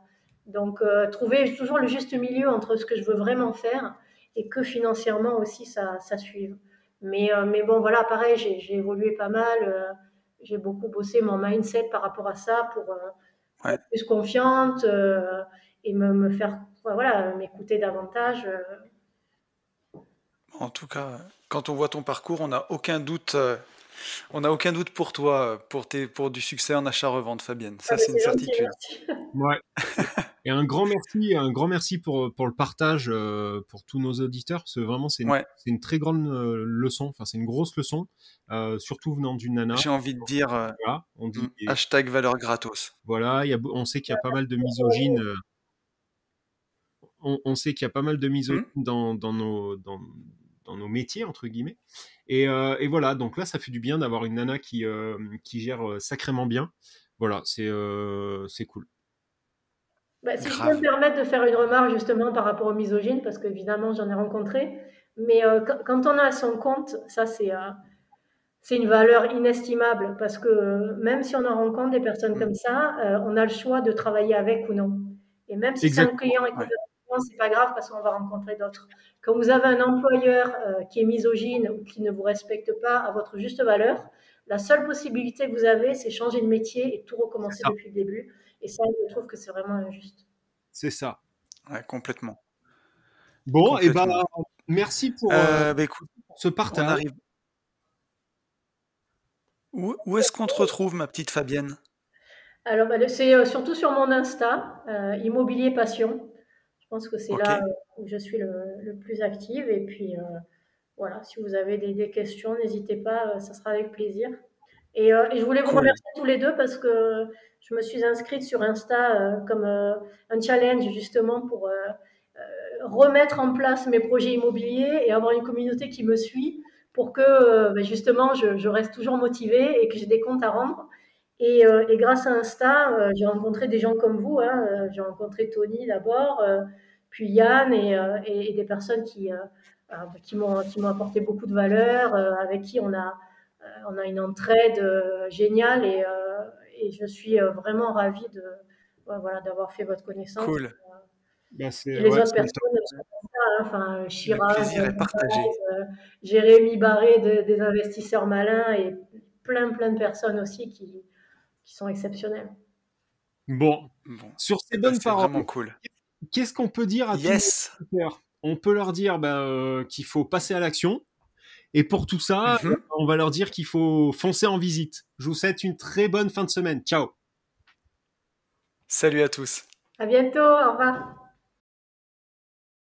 Donc, trouver toujours le juste milieu entre ce que je veux vraiment faire et que financièrement aussi ça suive. Mais bon, voilà, pareil, j'ai évolué pas mal. J'ai beaucoup bossé mon mindset par rapport à ça pour Ouais. être plus confiante et me faire, voilà, m'écouter davantage. En tout cas, quand on voit ton parcours, on n'a aucun doute pour toi, pour du succès en achat-revente, Fabienne. Ah, Ça, ben, c'est une c'est gentil, certitude. merci. Ouais. Et un grand merci pour le partage, pour tous nos auditeurs, parce que vraiment, Ouais, c'est une très grande leçon, enfin, c'est une grosse leçon, surtout venant d'une nana. j'ai envie de dire Voilà, on dit, hashtag valeur gratos. voilà, on sait qu'il y a pas mal de misogynes, on sait qu'il y a pas mal de misogynes Hmm. dans nos métiers, entre guillemets. Et voilà, donc là, ça fait du bien d'avoir une nana qui gère sacrément bien. Voilà, c'est cool. Bah, si je peux me Grave. permettre de faire une remarque justement par rapport aux misogynes, parce qu'évidemment j'en ai rencontré, mais quand on a à son compte, ça c'est une valeur inestimable parce que même si on en rencontre des personnes Hmm. comme ça, on a le choix de travailler avec ou non. Et même si c'est un Exactement. client et Ouais. que c'est pas grave parce qu'on va rencontrer d'autres. Quand vous avez un employeur qui est misogyne ou qui ne vous respecte pas à votre juste valeur, la seule possibilité que vous avez, c'est changer de métier et tout C'est recommencer ça. depuis le début. Et ça, je trouve que c'est vraiment injuste. C'est ça. Ouais, complètement. Bon, et ben, Complètement. merci Bah écoute, pour ce on partage. arrive. Où est-ce qu'on te retrouve, ma petite Fabienne? Alors, c'est surtout sur mon Insta, Immobilier Passion. Je pense que c'est Ok, là où je suis le plus active. Et puis, voilà, si vous avez des questions, n'hésitez pas, ça sera avec plaisir. Et je voulais vous cool. remercier tous les deux parce que je me suis inscrite sur Insta comme un challenge justement pour remettre en place mes projets immobiliers et avoir une communauté qui me suit pour que justement je reste toujours motivée et que j'ai des comptes à rendre. Et grâce à Insta, j'ai rencontré des gens comme vous, hein, j'ai rencontré Tony d'abord, puis Yann et des personnes qui m'ont apporté beaucoup de valeur, avec qui on a une entraide géniale et je suis vraiment ravie ouais, voilà, d'avoir fait votre connaissance. Cool. Ben, Puis les ouais, autres personnes, c'est top. enfin, Le Shiraz, plaisir est partagé. Jérémy Barré des investisseurs malins et plein de personnes aussi qui sont exceptionnelles. Bon, sur ces bonnes C'était paroles, vraiment cool. qu'est-ce qu'on peut dire à tous nos auditeurs ? On peut leur dire qu'il faut passer à l'action. Et pour tout ça, on va leur dire qu'il faut foncer en visite. Je vous souhaite une très bonne fin de semaine. Ciao. Salut à tous. À bientôt, au revoir.